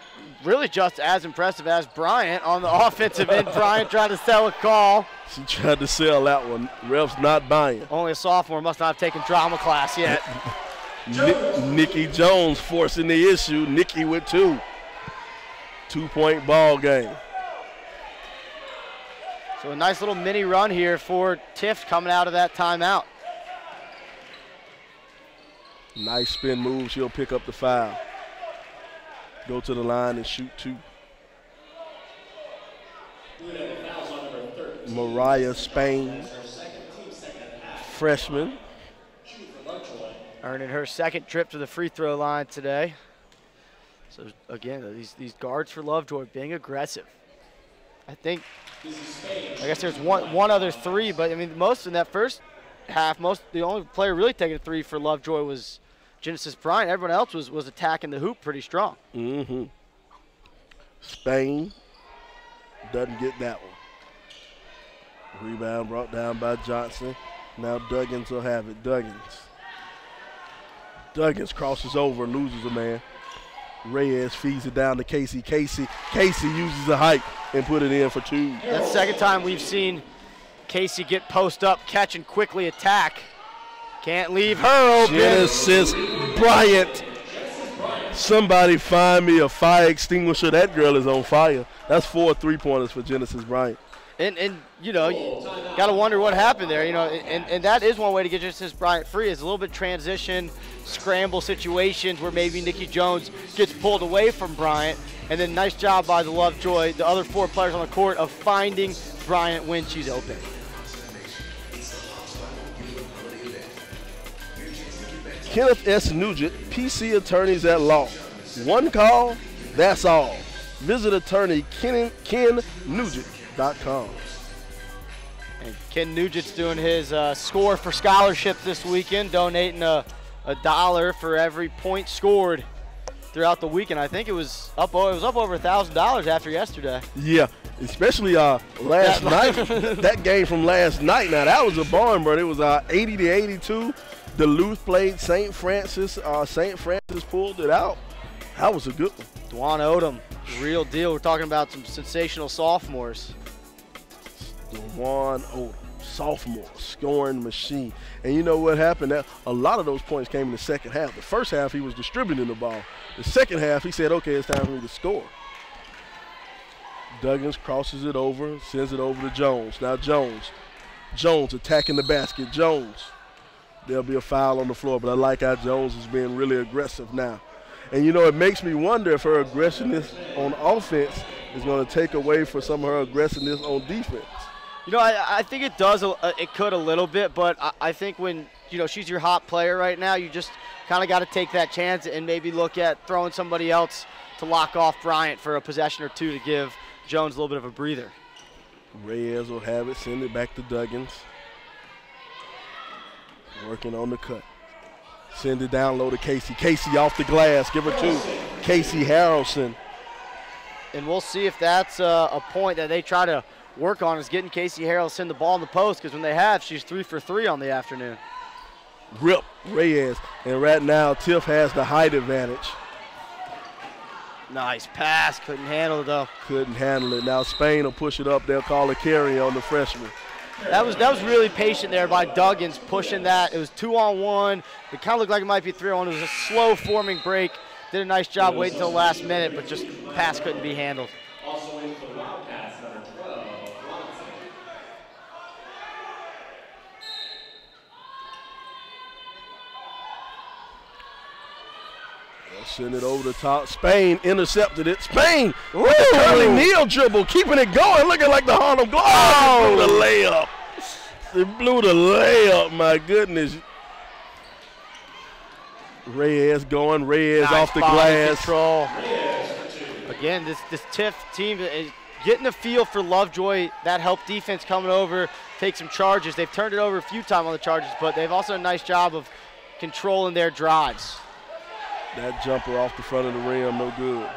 really just as impressive as Bryant on the offensive end. Bryant tried to sell a call. She tried to sell that one. Ref's not buying. Only a sophomore, must not have taken drama class yet. Nikki Jones forcing the issue. Nikki with 2. 2-point ball game. So a nice little mini run here for Tift coming out of that timeout. Nice spin move. She'll pick up the foul. Go to the line and shoot 2. Mariah Spain, freshman Earning her second trip to the free throw line today. So again, these guards for Lovejoy being aggressive. I guess there's one other three, but I mean most in that first half, the only player really taking a three for Lovejoy was Genesis Bryant. Everyone else was attacking the hoop pretty strong. Mm-hmm. Spain doesn't get that one. Rebound brought down by Johnson. Now Duggins will have it. Duggins crosses over, loses a man. Reyes feeds it down to Casey. Casey uses the height and put it in for two. That's the second time we've seen Casey get post up, catch and quickly attack. Can't leave her open. Genesis Bryant. Somebody find me a fire extinguisher. That girl is on fire. That's 4 3-pointers for Genesis Bryant. And you know, you got to wonder what happened there. You know, and that is one way to get Genesis Bryant free is a little bit transition, scramble situations where maybe Nikki Jones gets pulled away from Bryant. And then nice job by the Lovejoy, the other 4 players on the court, of finding Bryant when she's open. Kenneth S. Nugent, PC Attorneys at Law. One call, that's all. Visit attorney KenNugent.com. And Ken Nugent's doing his score for scholarships this weekend, donating a $1 for every point scored throughout the weekend. I think it was up over $1,000 after yesterday. Yeah, especially last night. That game from last night. Now that was a barn burner. It was 80-82. Duluth played St. Francis. St. Francis pulled it out. That was a good one. Dwan Odom, real deal. We're talking about some sensational sophomores. Dwan Odom, sophomore, scoring machine. And you know what happened? A lot of those points came in the second half. The first half, he was distributing the ball. The second half, he said, okay, it's time for me to score. Duggins crosses it over, sends it over to Jones. Now Jones attacking the basket. Jones. There'll be a foul on the floor, but I like how Jones is being really aggressive now. And, you know, it makes me wonder if her aggressiveness on offense is going to take away from some of her aggressiveness on defense. You know, I think it does. It could a little bit, but I think when, you know, she's your hot player right now, you just kind of got to take that chance and maybe look at throwing somebody else to lock off Bryant for a possession or two to give Jones a little bit of a breather. Reyes will have it, send it back to Duggins. Working on the cut. Send it down low to Casey. Casey off the glass. Give her two. Casey Harrelson. And we'll see if that's a point that they try to work on, is getting Casey Harrelson the ball in the post, because when they have, she's 3 for 3 on the afternoon. Rip Reyes. And right now, Tift has the height advantage. Nice pass. Couldn't handle it, though. Couldn't handle it. Now Spain will push it up. They'll call a carry on the freshman. That was really patient there by Duggins, pushing that. It was 2-on-1. It kind of looked like it might be 3-on-1. It was a slow forming break. Did a nice job waiting until the last minute, but just pass couldn't be handled. Also in for the Wildcats, number 12, Robinson. They'll send it over the top. Spain intercepted it. Spain with the curly kneel dribble, keeping it going, looking like the Harlem Glow. Oh, blew the layup. It blew the layup, my goodness. Reyes going, Reyes nice off the glass. Control. Again, this Tift team is getting a feel for Lovejoy. That helped defense coming over, take some charges. They've turned it over a few times on the charges, but they've also done a nice job of controlling their drives. That jumper off the front of the rim, no good.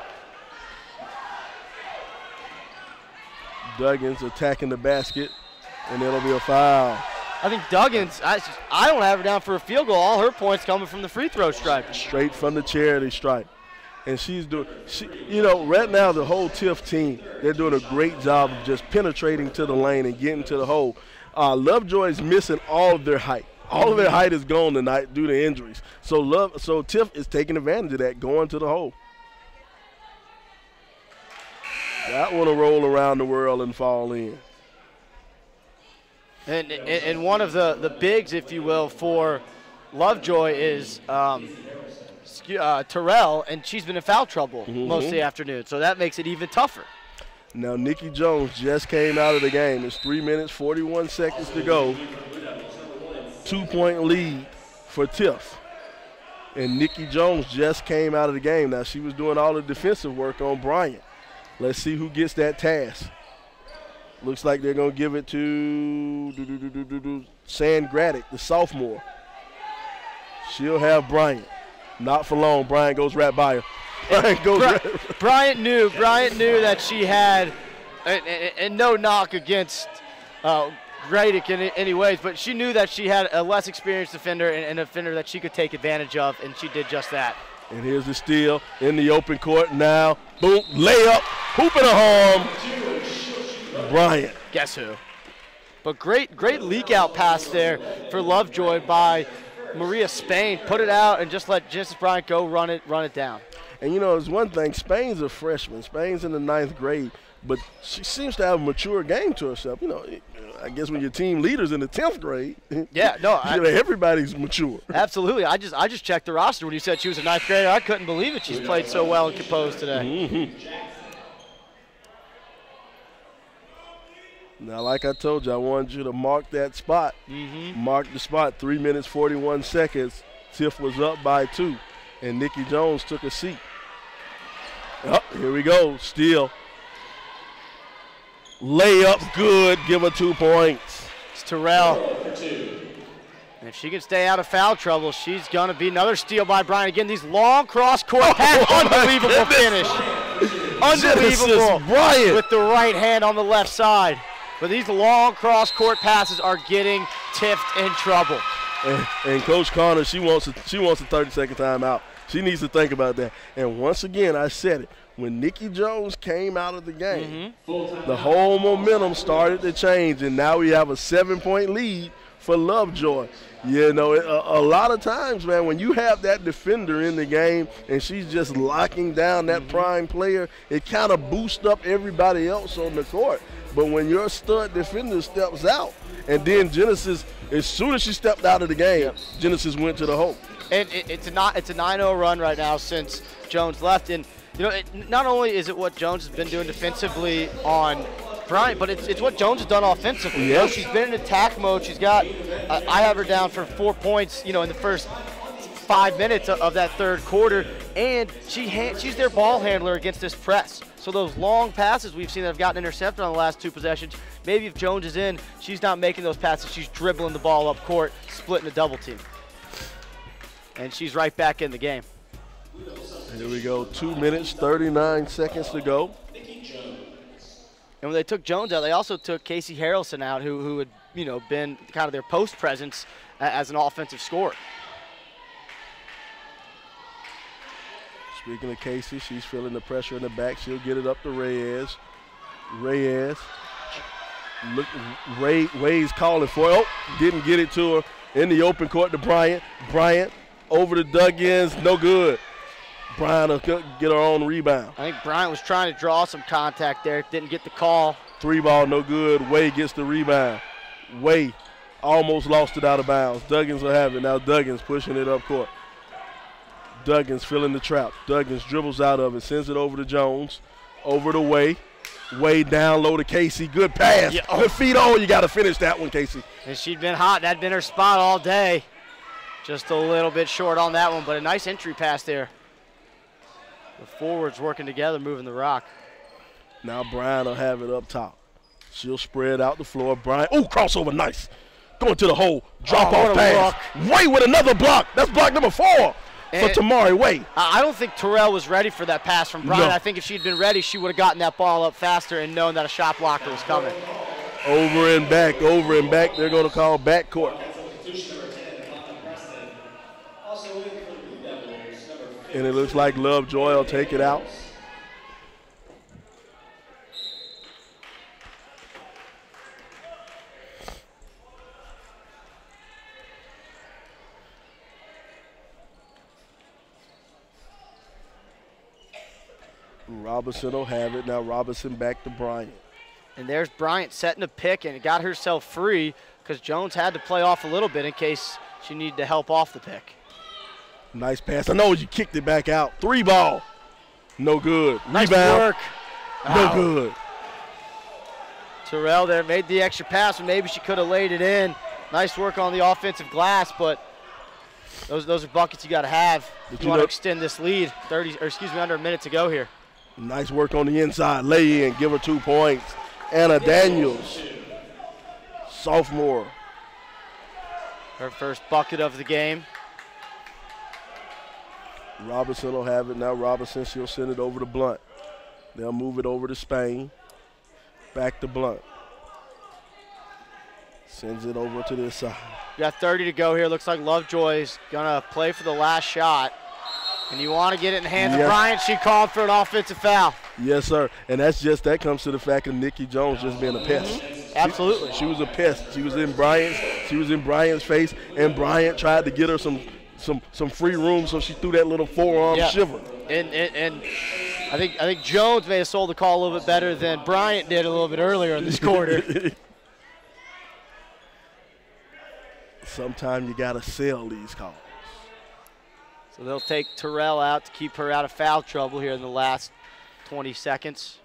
Duggins attacking the basket, and it'll be a foul. I think Duggins, I don't have her down for a field goal. All her points coming from the free throw stripe. Straight from the charity stripe. And she's doing, you know, right now the whole Tift team, they're doing a great job of just penetrating to the lane and getting to the hole. Lovejoy's missing all of their height. All of their height is gone tonight due to injuries. So Tift is taking advantage of that, going to the hole. That one will roll around the world and fall in. And one of the bigs, if you will, for Lovejoy is Terrell, and she's been in foul trouble most of the afternoon, so that makes it even tougher. Now Nikki Jones just came out of the game. It's 3 minutes, 41 seconds to go. 2-point lead for Tift. And Nikki Jones just came out of the game. Now, she was doing all the defensive work on Bryant. Let's see who gets that task. Looks like they're going to give it to Sand Graddick, the sophomore. She'll have Bryant. Not for long. Bryant goes right by her. Bryant knew that she had, and no knock against Graddick in any ways, but she knew that she had a less experienced defender and a defender that she could take advantage of, and she did just that. And here's the steal in the open court now. Boom, layup, hoop and a home. Bryant. Guess who? But great leak out pass there for Lovejoy by Maria Spain. Put it out and just let Genesis Bryant go run it down. And you know, it's one thing. Spain's a freshman. Spain's in the 9th grade, but she seems to have a mature game to herself. You know, I guess when your team leader's in the 10th grade, yeah, no, everybody's mature. Absolutely. I just checked the roster when you said she was a 9th grader. I couldn't believe it. She's played so well and composed today. Mm-hmm. Now, like I told you, I wanted you to mark that spot. Mm-hmm. Mark the spot. 3 minutes, 41 seconds. Tift was up by 2, and Nikki Jones took a seat. Oh, here we go. Steal. Layup good. Give her 2 points. It's Terrell. And if she can stay out of foul trouble, she's going to be another steal by Bryant. Again, these long cross-court passes. Unbelievable finish. Unbelievable. Bryant with the right hand on the left side. But these long cross-court passes are getting Tift in trouble. And Coach Connor, she wants a 30-second timeout. She needs to think about that. And once again, I said it. When Nikki Jones came out of the game, the whole momentum started to change, and now we have a 7-point lead for Lovejoy. You know, a lot of times, man, when you have that defender in the game and she's just locking down that prime player, it kind of boosts up everybody else on the court. But when your stud defender steps out, and then Genesis, as soon as she stepped out of the game, Genesis went to the hole. And it's a 9-0 run right now since Jones left. And, you know, not only is it what Jones has been doing defensively on Bryant, but it's what Jones has done offensively. Yes. You know, she's been in attack mode. She's got, I have her down for 4 points, you know, in the first 5 minutes of that third quarter. And she's their ball handler against this press. So those long passes we've seen that have gotten intercepted on the last 2 possessions, maybe if Jones is in, she's not making those passes. She's dribbling the ball up court, splitting a double team. And she's right back in the game. Here we go, 2 minutes, 39 seconds to go. And when they took Jones out, they also took Casey Harrelson out, who had, you know, been kind of their post presence as an offensive scorer. Speaking of Casey, she's feeling the pressure in the back. She'll get it up to Reyes. Look, Way's calling for it. Oh, didn't get it to her. In the open court to Bryant. Bryant over to Duggins, no good. Bryant will get her own rebound. I think Bryant was trying to draw some contact there, didn't get the call. 3 ball, no good. Way gets the rebound. Way almost lost it out of bounds. Duggins will have it. Now Duggins pushing it up court. Duggins filling the trap. Duggins dribbles out of it, sends it over to Jones. Over to Way. Way down low to Casey. Good pass. Yeah. Good feet on. You got to finish that one, Casey. And she'd been hot. That'd been her spot all day. Just a little bit short on that one, but a nice entry pass there. The forwards working together, moving the rock. Now Bryant will have it up top. She'll spread out the floor. Bryant, oh, crossover, nice. Going to the hole, drop off pass. Way with another block. That's block number 4 for Tamari Way. I don't think Terrell was ready for that pass from Bryant. No. I think if she'd been ready, she would have gotten that ball up faster and known that a shot blocker was coming. Over and back, over and back. They're going to call backcourt. And it looks like Lovejoy will take it out. Robinson will have it. Now Robinson back to Bryant. And there's Bryant setting a pick and got herself free because Jones had to play off a little bit in case she needed to help off the pick. Nice pass. I know you kicked it back out. 3 ball. No good. Nice Rebound. work. No good. Terrell there made the extra pass, and maybe she could have laid it in. Nice work on the offensive glass, but Those are buckets you got to have if you want to know, extend this lead. Under a minute to go here. Nice work on the inside. Lay in, give her 2 points. Anna Daniels, sophomore. Her first bucket of the game. Robinson will have it now. Robinson, she'll send it over to Blunt. They'll move it over to Spain. Back to Blunt. Sends it over to this side. You got 30 to go here. Looks like Lovejoy's going to play for the last shot. And you want to get it in the hands of Bryant. She called for an offensive foul. Yes, sir. And that comes to the fact of Nikki Jones just being a pest. Absolutely. She was a pest. She was in Bryant's face, and Bryant tried to get her some free room, so she threw that little forearm shiver. And I think Jones may have sold the call a little bit better than Bryant did a little bit earlier in this quarter. Sometimes you got to sell these calls. So they'll take Terrell out to keep her out of foul trouble here in the last 20 seconds.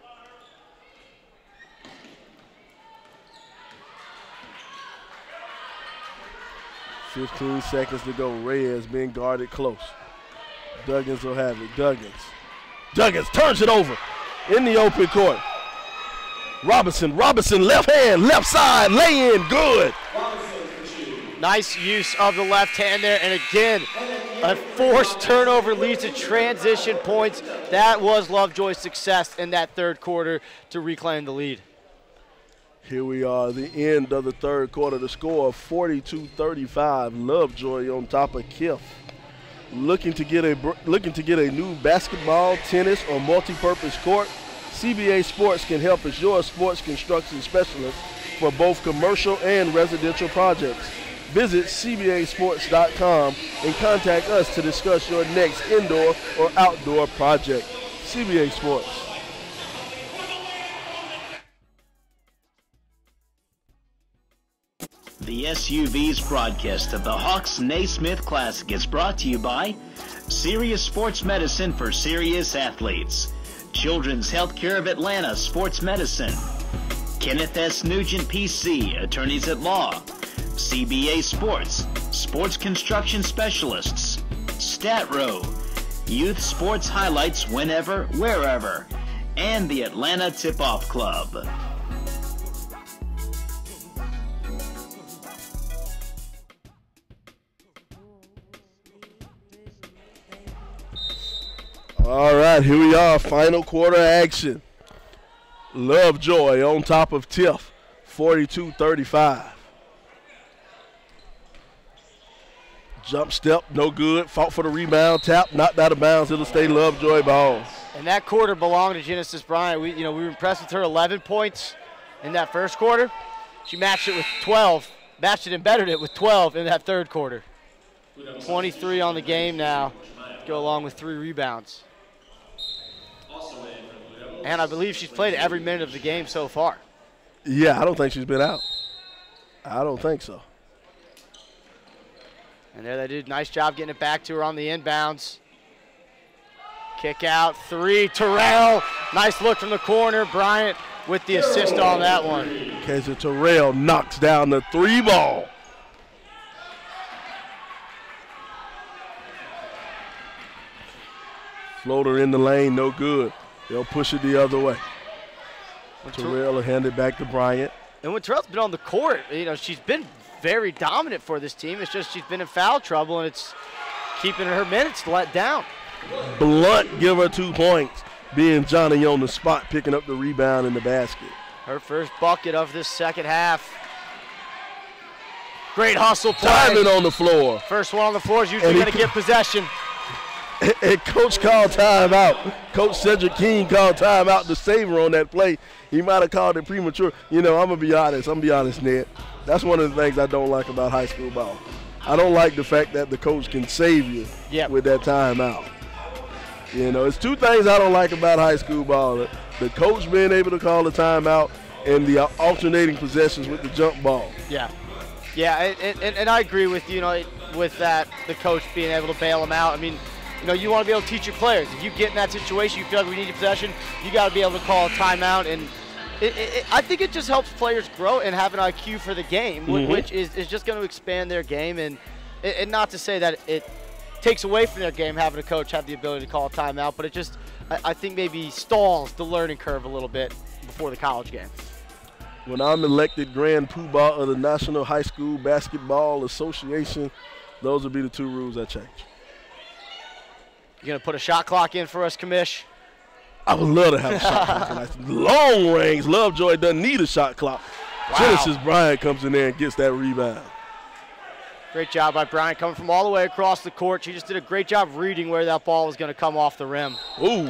"15 seconds to go. Reyes being guarded close. Duggins will have it. Duggins turns it over in the open court. Robinson, left hand, left side, lay in, good. Nice use of the left hand there, and again, a forced turnover leads to transition points. That was Lovejoy's success in that third quarter to reclaim the lead. Here we are, the end of the third quarter. The score of 42-35. Lovejoy on top of Tift. Looking to get a new basketball, tennis, or multi-purpose court? CBA Sports can help as your sports construction specialist for both commercial and residential projects. Visit cbasports.com and contact us to discuss your next indoor or outdoor project. CBA Sports. The SUV's broadcast of the Hawks-Naismith Classic is brought to you by Serious Sports Medicine for serious athletes, Children's Healthcare of Atlanta Sports Medicine, Kenneth S. Nugent PC, Attorneys at Law, CBA Sports, Sports Construction Specialists, StatRow, Youth Sports Highlights whenever, wherever, and the Atlanta Tip-Off Club. All right, here we are, final quarter action. Lovejoy on top of Tift, 42-35. Jump step, no good. Fought for the rebound, tap, knocked out of bounds. It'll stay Lovejoy ball. And that quarter belonged to Genesis Bryant. We were impressed with her 11 points in that first quarter. She matched it with 12, matched it and bettered it with 12 in that third quarter. 23 on the game now, go along with 3 rebounds. And I believe she's played every minute of the game so far. Yeah, I don't think she's been out. I don't think so. And there they did a nice job getting it back to her on the inbounds. Kick out, 3, Terrell. Nice look from the corner. Bryant with the assist on that one. Keza Terrell knocks down the 3 ball. Floater in the lane, no good. They'll push it the other way. Terrell will hand it back to Bryant. And when Terrell's been on the court, she's been very dominant for this team. It's just she's been in foul trouble, and it's keeping her minutes let down. Blunt give her 2 points, being Johnny on the spot, picking up the rebound in the basket. Her first bucket of this second half. Great hustle play. Timing on the floor. First one on the floor is usually going to get possession. And Coach called timeout. Coach Cedric King called timeout to save her on that play. He might have called it premature. I'm going to be honest, Ned. That's one of the things I don't like about high school ball. I don't like the fact that the coach can save you with that timeout. It's 2 things I don't like about high school ball. The coach being able to call the timeout and the alternating possessions with the jump ball. Yeah, and I agree with you, with that, the coach being able to bail them out. I mean, you want to be able to teach your players. If you get in that situation, you feel like we need a possession, you got to be able to call a timeout. And I think it just helps players grow and have an IQ for the game, which is just going to expand their game. And, And not to say that it takes away from their game having a coach have the ability to call a timeout, but it just, I think maybe stalls the learning curve a little bit before the college game. When I'm elected Grand Poobah of the National High School Basketball Association, those would be the 2 rules I change. You going to put a shot clock in for us, Commish? I would love to have a shot clock. Long range, Lovejoy doesn't need a shot clock. Wow. Genesis Bryant comes in there and gets that rebound. Great job by Bryant coming from all the way across the court. She just did a great job reading where that ball was going to come off the rim. Ooh.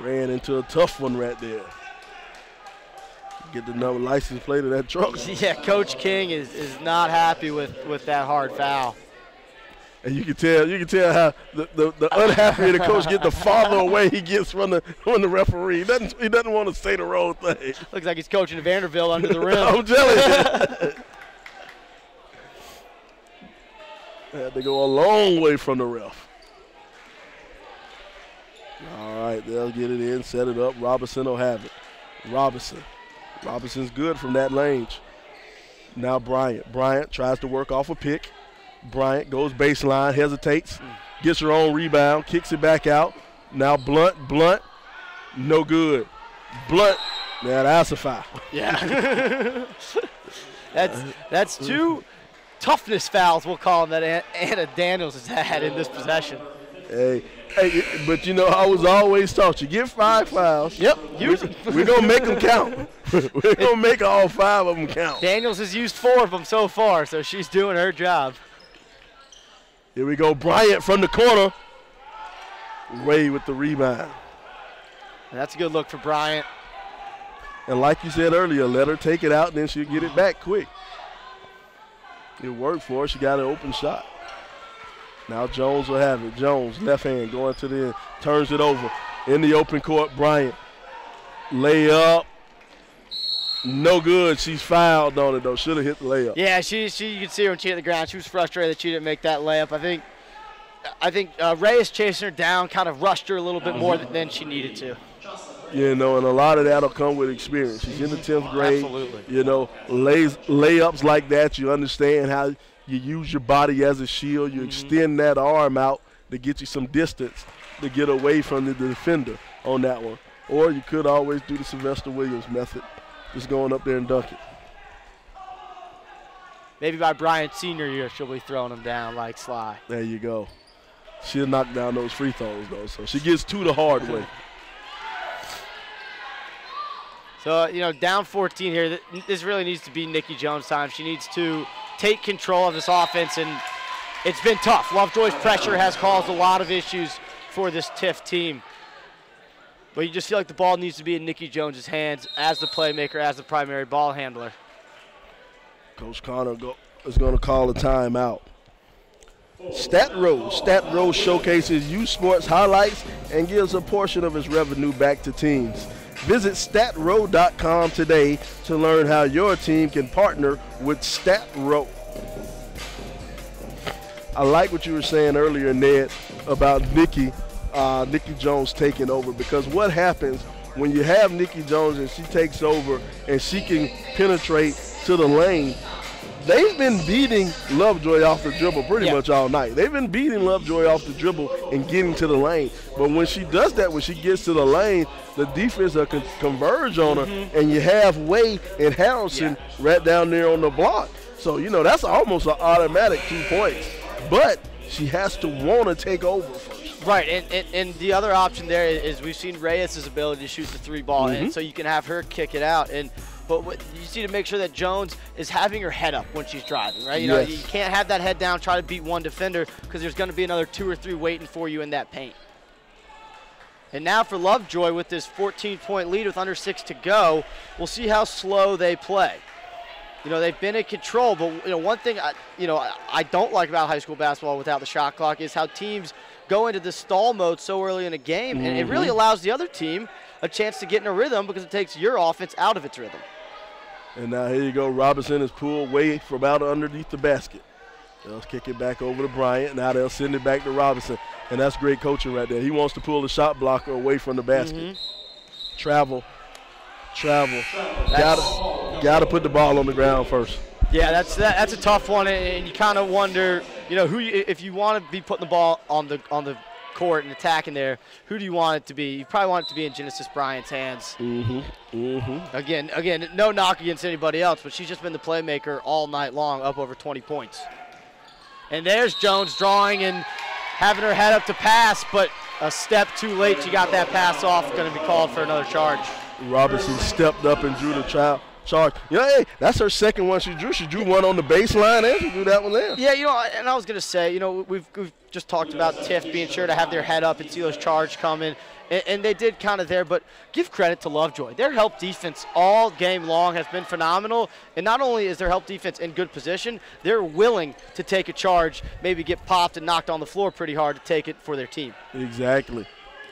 Ran into a tough one right there. Get the number license plate of that truck. Yeah, Coach King is not happy with that hard foul. And you can tell how the unhappier the coach gets, the farther away he gets from the referee. He doesn't want to say the wrong thing. Looks like he's coaching Vanderbilt under the rim. I'm telling you. Had to go a long way from the ref. All right, they'll get it in, set it up. Robinson will have it. Robinson's good from that range. Now Bryant. Bryant tries to work off a pick. Bryant goes baseline, hesitates, gets her own rebound, kicks it back out. Now Blunt, no good. Blunt, now that's a foul. Yeah. that's 2 toughness fouls, we'll call them, that Anna Daniels has had in this possession. Hey, but you know, I was always taught you get 5 fouls. Yep. We're going to make them count. We're going to make all 5 of them count. Daniels has used 4 of them so far, so she's doing her job. Here we go, Bryant from the corner. Ray with the rebound. And that's a good look for Bryant. And like you said earlier, let her take it out, and then she'll get it back quick. It worked for her. She got an open shot. Now Jones will have it. Jones, left hand, going to the end, turns it over. In the open court, Bryant. Layup. No good. She's fouled on it, though. Should have hit the layup. Yeah, you could see her when she hit the ground. She was frustrated that she didn't make that layup. I think Reyes chasing her down, kind of rushed her a little bit more than she needed to. You know, and a lot of that will come with experience. She's in the 10th grade. Absolutely. You know, layups like that, you understand how you use your body as a shield. You extend that arm out to get you some distance to get away from the defender on that one. Or you could always do the Sylvester Williams method, just going up there and dunk it. Maybe by Bryant's senior year, she'll be throwing them down like Sly. There you go. She'll knock down those free throws, though, so she gets 2 the hard way. So, you know, down 14 here, this really needs to be Nikki Jones' time. She needs to take control of this offense, and it's been tough. Lovejoy's pressure has caused a lot of issues for this Tift team. But you just feel like the ball needs to be in Nikki Jones' hands as the playmaker, as the primary ball handler. Coach Connor is going to call a timeout. StatRow showcases youth sports highlights and gives a portion of its revenue back to teams. Visit StatRow.com today to learn how your team can partner with StatRow. I like what you were saying earlier, Ned, about Nikki Jones taking over, because what happens when you have Nikki Jones and she takes over and she can penetrate to the lane? They've been beating Lovejoy off the dribble pretty much all night. They've been beating Lovejoy off the dribble and getting to the lane. But when she does that, when she gets to the lane, the defense will converge on her, and you have Way and Harrelson right down there on the block. So, you know, that's almost an automatic 2 points. But she has to want to take over first. Right, and the other option there is we've seen Reyes' ability to shoot the 3 ball, and so you can have her kick it out. But you just need to make sure that Jones is having her head up when she's driving, right? You know, you can't have that head down, try to beat one defender, because there's going to be another 2 or 3 waiting for you in that paint. And now for Lovejoy with this 14-point lead with under 6 to go, we'll see how slow they play. You know, they've been in control, but you know, one thing I don't like about high school basketball without the shot clock is how teams go into the stall mode so early in a game, and it really allows the other team a chance to get in a rhythm because it takes your offense out of its rhythm. And now here you go. Robinson is pulled way from out underneath the basket. They'll kick it back over to Bryant. Now they'll send it back to Robinson. And that's great coaching right there. He wants to pull the shot blocker away from the basket. Travel. Got to put the ball on the ground first. Yeah, that's a tough one, and you kind of wonder, you know, if you want to be putting the ball on the court and attacking there, who do you want it to be? You probably want it to be in Genesis Bryant's hands. Again, no knock against anybody else, but she's just been the playmaker all night long, up over 20 points. And there's Jones drawing and having her head up to pass, but a step too late. She got that pass off. Going to be called for another charge. Robinson stepped up and drew the charge. You know, hey, that's her second one she drew. She drew one on the baseline and she drew that one there. Yeah, you know, and I was going to say, you know, we've just talked about Tift being sure to have their head up and see those charges coming, and they did kind of there, but give credit to Lovejoy. Their help defense all game long has been phenomenal, and not only is their help defense in good position, they're willing to take a charge, maybe get popped and knocked on the floor pretty hard to take it for their team. Exactly.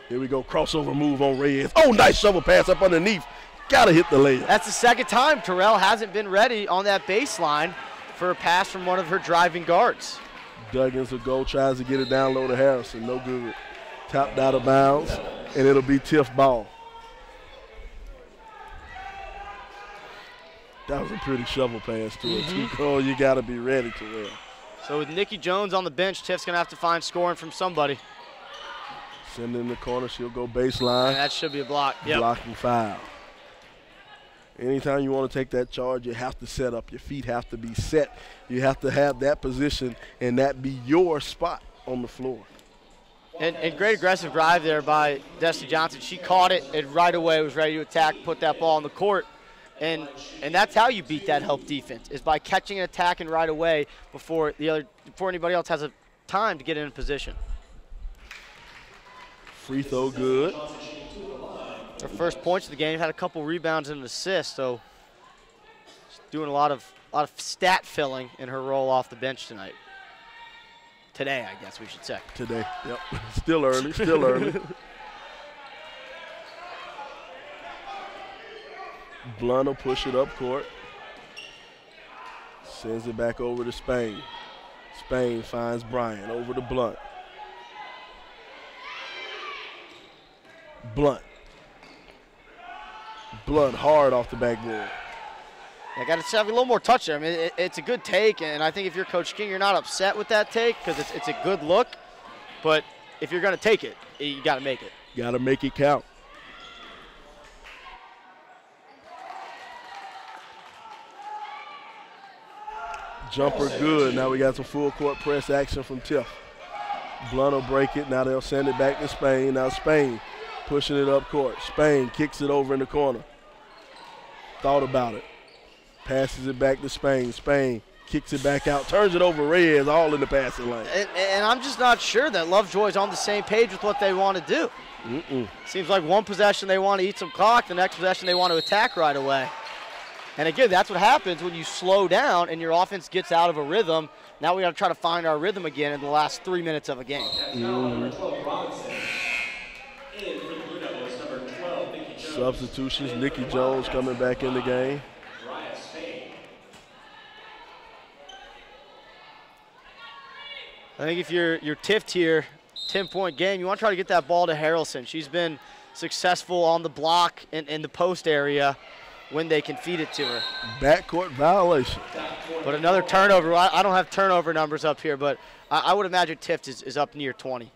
Here we go, crossover move on Reyes. Oh, nice shovel pass up underneath. Got to hit the layup. That's the second time Terrell hasn't been ready on that baseline for a pass from one of her driving guards. Duggins will go, tries to get it down low to Harrison. No good. Tapped out of bounds, and it'll be Tift ball. That was a pretty shovel pass to her, too. Oh, you got to be ready, Terrell. So with Nikki Jones on the bench, Tift's going to have to find scoring from somebody. Send in the corner. She'll go baseline. And that should be a block. Yep. Blocking foul. Anytime you want to take that charge, you have to set up. Your feet have to be set. You have to have that position, and that be your spot on the floor. And great aggressive drive there by Destiny Johnson. She caught it and right away was ready to attack, put that ball on the court. And that's how you beat that help defense, is by catching and attacking right away before anybody else has a time to get in a position. Free throw good. Her first points of the game, had a couple rebounds and an assist, so she's doing a lot of stat filling in her role off the bench tonight. Today, I guess we should say. Today, yep. Still early, still early. Blunt will push it up court. Sends it back over to Spain. Spain finds Bryant over to Blunt. Blunt hard off the backboard. I got to have a little more touch there. I mean, it's a good take, and I think if you're Coach King, you're not upset with that take because it's a good look. But if you're going to take it, you got to make it. Got to make it count. Jumper good. Now we got some full court press action from Tift. Blunt will break it. Now they'll send it back to Spain. Now Spain pushing it up court. Spain kicks it over in the corner. Thought about it. Passes it back to Spain. Spain kicks it back out. Turns it over Reyes, all in the passing lane. And I'm just not sure that Lovejoy's on the same page with what they want to do. Seems like one possession they want to eat some clock. The next possession they want to attack right away. And again, that's what happens when you slow down and your offense gets out of a rhythm. Now we got to try to find our rhythm again in the last 3 minutes of a game. Substitutions, Nikki Jones coming back in the game. I think if you're Tift here, 10-point game, you want to try to get that ball to Harrelson. She's been successful on the block in the post area when they can feed it to her. Backcourt violation. But another turnover. I don't have turnover numbers up here, but I would imagine Tift is up near 20.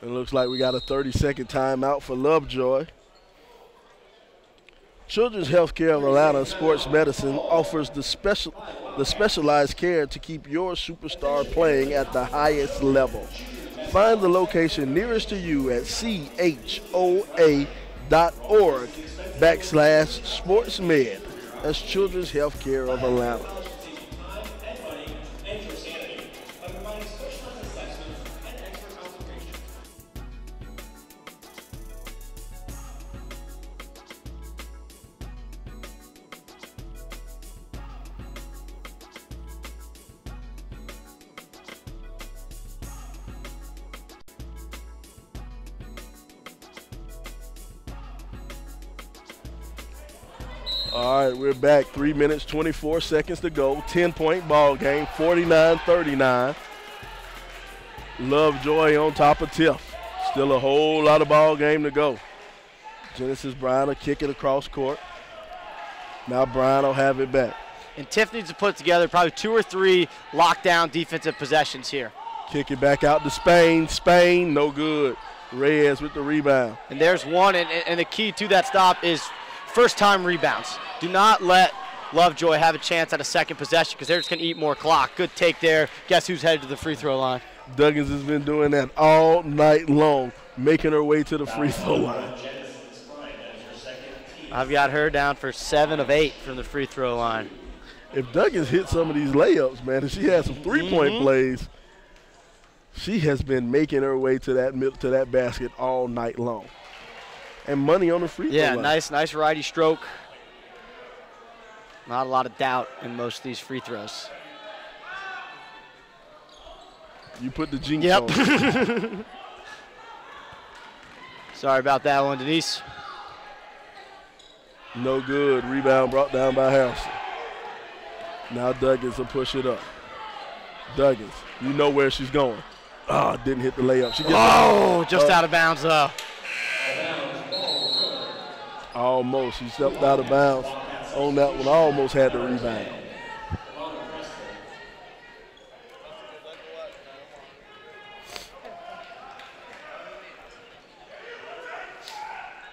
It looks like we got a 30-second timeout for Lovejoy. Children's Healthcare of Atlanta Sports Medicine offers the specialized care to keep your superstar playing at the highest level. Find the location nearest to you at choa.org/sportsmed. That's Children's Healthcare of Atlanta. All right, we're back. 3 minutes, 24 seconds to go. 10-point ball game, 49-39. Lovejoy on top of Tift. Still a whole lot of ball game to go. Genesis Bryant will kick it across court. Now Bryant will have it back. And Tift needs to put together probably 2 or 3 lockdown defensive possessions here. Kick it back out to Spain. Spain, no good. Reyes with the rebound. And there's one, and the key to that stop is first-time rebounds. Do not let Lovejoy have a chance at a second possession because they're just going to eat more clock. Good take there. Guess who's headed to the free throw line? Duggins has been doing that all night long, making her way to the free throw line. I've got her down for 7 of 8 from the free throw line. If Duggins hit some of these layups, man, and she has some three-point plays, she has been making her way to that basket all night long. And money on the free throw line. Yeah, nice righty stroke. Not a lot of doubt in most of these free throws. You put the jinx on. Sorry about that one, Denise. No good. Rebound brought down by Harrison. Now Duggins will push it up. Duggins, you know where she's going. Didn't hit the layup. She gets just out of bounds though. Almost. She stepped out of bounds on that one. Almost had the rebound.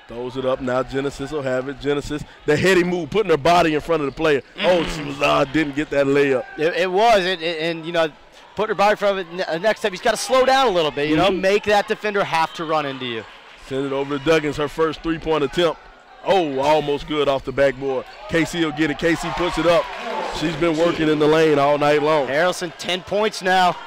Throws it up now. Genesis will have it. Genesis, the heady move, putting her body in front of the player. She was didn't get that layup. It was, and you know, putting her body in front of it. Next step, he's got to slow down a little bit. You know, make that defender have to run into you. Send it over to Duggins. Her first three-point attempt. Almost good off the backboard. Casey will get it. Casey puts it up. She's been working in the lane all night long. Harrelson, 10 points now.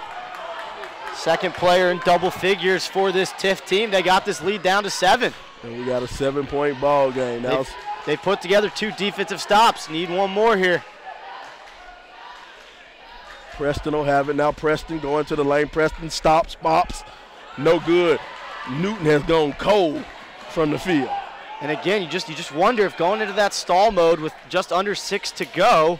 Second player in double figures for this Tift team. They got this lead down to 7. And we got a 7-point ball game. Now they put together 2 defensive stops. Need one more here. Preston will have it. Now Preston going to the lane. Preston stops, pops. No good. Newton has gone cold from the field. And again, you just wonder if going into that stall mode with just under 6 to go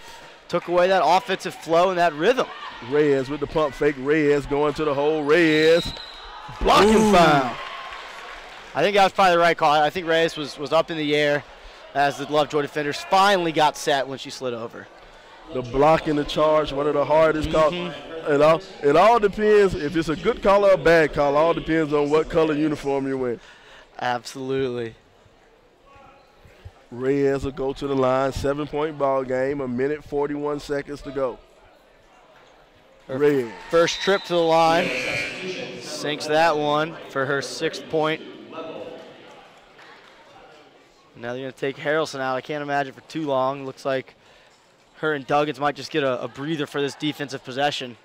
took away that offensive flow and that rhythm. Reyes with the pump fake. Reyes going to the hole. Reyes blocking foul. I think that was probably the right call. I think Reyes was up in the air as the Lovejoy defenders finally got set when she slid over. The block in the charge, one of the hardest calls. It all depends if it's a good call or a bad call. It all depends on what color uniform you're wearing. Absolutely. Reyes will go to the line. 7-point ball game. 1:41 to go. Reyes. First trip to the line. Sinks that one for her 6th point. Now they're going to take Harrelson out. I can't imagine for too long. Looks like her and Duggins might just get a breather for this defensive possession.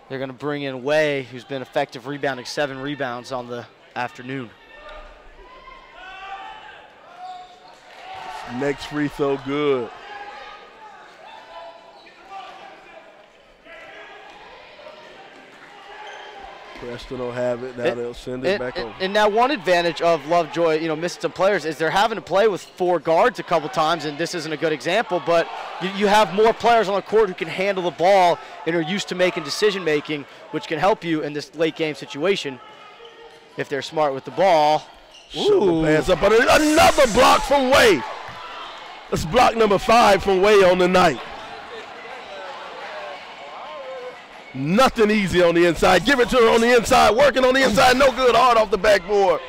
They're going to bring in Way, who's been effective rebounding, 7 rebounds on the afternoon. Next free throw, good. Preston will have it. Now they'll send it back over. And now one advantage of Lovejoy, missing some players, is they're having to play with 4 guards a couple times, and this isn't a good example, but you have more players on the court who can handle the ball and are used to making decision-making, which can help you in this late-game situation if they're smart with the ball. Ooh. Pass up, but another block from Way. That's block number 5 from Way on the night. Nothing easy on the inside. Give it to her on the inside. Working on the inside. No good. Hard off the backboard.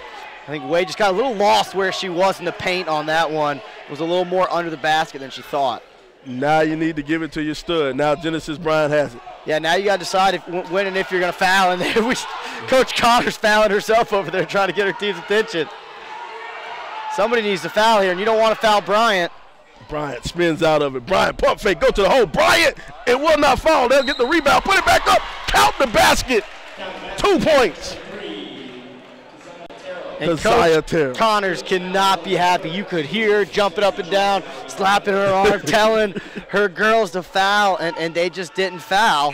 I think Wade just got a little lost where she was in the paint on that one. It was a little more under the basket than she thought. Now you need to give it to your stud. Now Genesis Bryant has it. Yeah, now you got to decide when and if you're going to foul. And Coach Connor's fouling herself over there trying to get her team's attention. Somebody needs to foul here, and you don't want to foul Bryant. Bryant spins out of it. Bryant pump fake, go to the hole. Bryant, it will not fall. They'll get the rebound, put it back up, count the basket. 2 points. And Coach Connors cannot be happy. You could hear her jumping up and down, slapping her arm, telling her girls to foul, and they just didn't foul.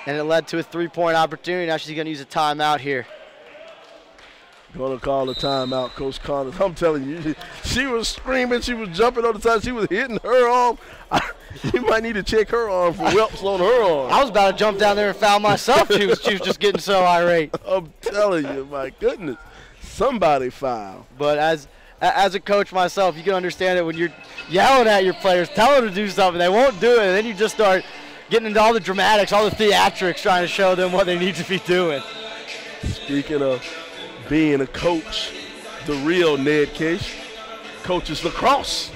And it led to a 3-point opportunity. Now she's going to use a timeout here. Going to call a timeout, Coach Connors. I'm telling you, she was screaming. She was jumping on the side. She was hitting her arm. You might need to check her arm for whelps on her arm. I was about to jump down there and foul myself. She was just getting so irate. I'm telling you, my goodness. Somebody foul. But as as a coach myself, you can understand it when you're yelling at your players, telling them to do something, they won't do it, and then you just start getting into all the dramatics, all the theatrics, trying to show them what they need to be doing. Speaking of being a coach, the real Ned Case coaches lacrosse.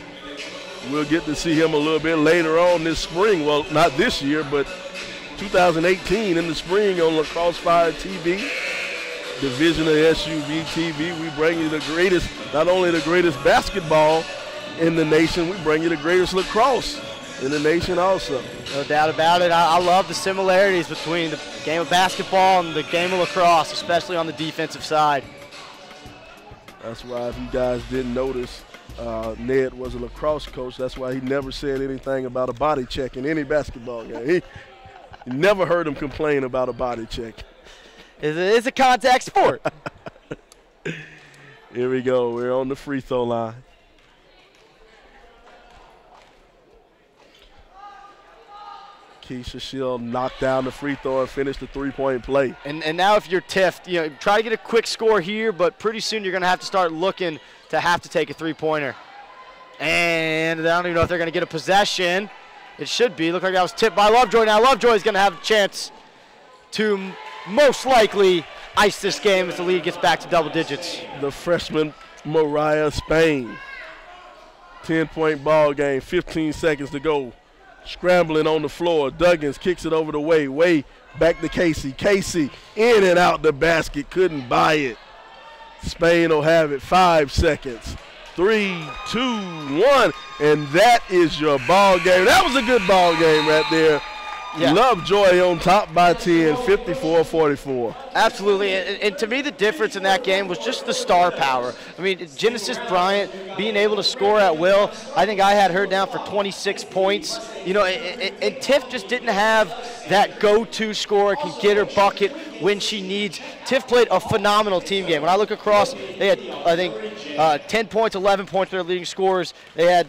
We'll get to see him a little bit later on this spring. Well, not this year, but 2018 in the spring on Lacrosse Fire TV, division of SUV TV. We bring you the greatest, not only the greatest basketball in the nation, we bring you the greatest lacrosse in the nation also. No doubt about it. I love the similarities between the game of basketball and the game of lacrosse, especially on the defensive side. That's why, if you guys didn't notice, Ned was a lacrosse coach. That's why he never said anything about a body check in any basketball game. He never heard him complain about a body check. It's a contact sport. Here we go. We're on the free throw line. Keisha Shield knocked down the free throw and finished the three-point play. And now if you're Tift, try to get a quick score here, but pretty soon you're going to have to start looking to have to take a three-pointer. And I don't even know if they're going to get a possession. It should be. Looked like that was tipped by Lovejoy. Now Lovejoy is going to have a chance to most likely ice this game as the lead gets back to double digits. The freshman Mariah Spain. 10-point ball game, 15 seconds to go. Scrambling on the floor. Duggins kicks it over to Way. Way back to Casey. Casey in and out the basket. Couldn't buy it. Spain will have it. 5 seconds. 3, 2, 1. And that is your ball game. That was a good ball game right there. Yeah. Lovejoy on top by 10, 54-44. Absolutely, and to me the difference in that game was just the star power. I mean, Genesis Bryant being able to score at will. I think I had her down for 26 points. And Tift just didn't have that go-to scorer, can get her bucket when she needs. Tift played a phenomenal team game. When I look across, they had, I think, 10 points, 11 points for their leading scorers. They had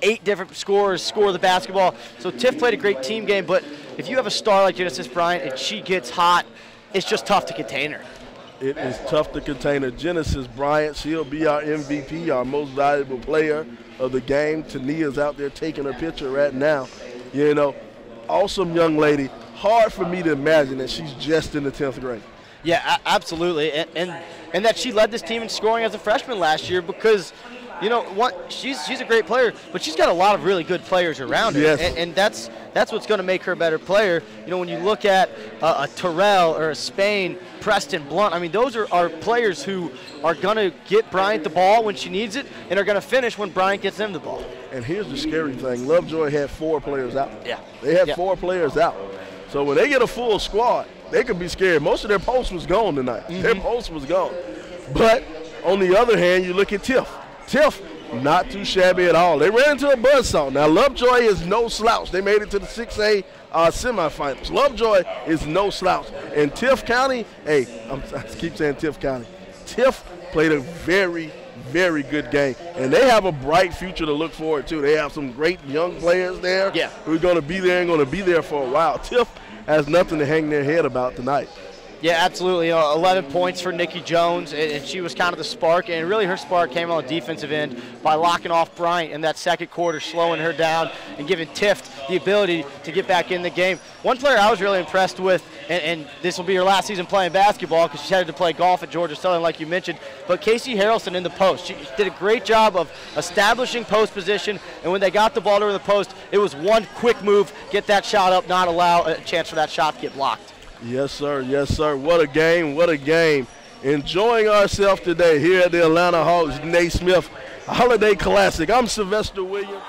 8 different scorers score the basketball. So Tift played a great team game, but if you have a star like Genesis Bryant and she gets hot, it's just tough to contain her. It is tough to contain her. Genesis Bryant, she'll be our MVP, our most valuable player of the game. Tania's out there taking her picture right now. Awesome young lady. Hard for me to imagine that she's just in the 10th grade. Yeah, absolutely. And that she led this team in scoring as a freshman last year because she's a great player, but she's got a lot of really good players around her. Yes. And that's what's going to make her a better player. When you look at a Terrell or a Spain, Preston, Blunt, I mean, those are players who are going to get Bryant the ball when she needs it and are going to finish when Bryant gets them the ball. And here's the scary thing. Lovejoy had 4 players out. Yeah. They had 4 players out. So when they get a full squad, they could be scared. Most of their post was gone tonight. Mm-hmm. Their post was gone. But on the other hand, you look at Tift. Tift, not too shabby at all. They ran into a buzzsaw. Now, Lovejoy is no slouch. They made it to the 6A semifinals. Lovejoy is no slouch. And Tift County, I keep saying Tift County. Tift played a very, very good game. And they have a bright future to look forward to. They have some great young players there who are going to be there and going to be there for a while. Tift has nothing to hang their head about tonight. Yeah, absolutely. 11 points for Nikki Jones, and she was kind of the spark. And really her spark came on the defensive end by locking off Bryant in that second quarter, slowing her down and giving Tift the ability to get back in the game. One player I was really impressed with, and this will be her last season playing basketball because she's headed to play golf at Georgia Southern like you mentioned, but Casey Harrelson in the post. She did a great job of establishing post position, and when they got the ball to the post, it was one quick move, get that shot up, not allow a chance for that shot to get blocked. Yes, sir. Yes, sir. What a game. What a game. Enjoying ourselves today here at the Atlanta Hawks-Naismith Holiday Classic. I'm Sylvester Williams.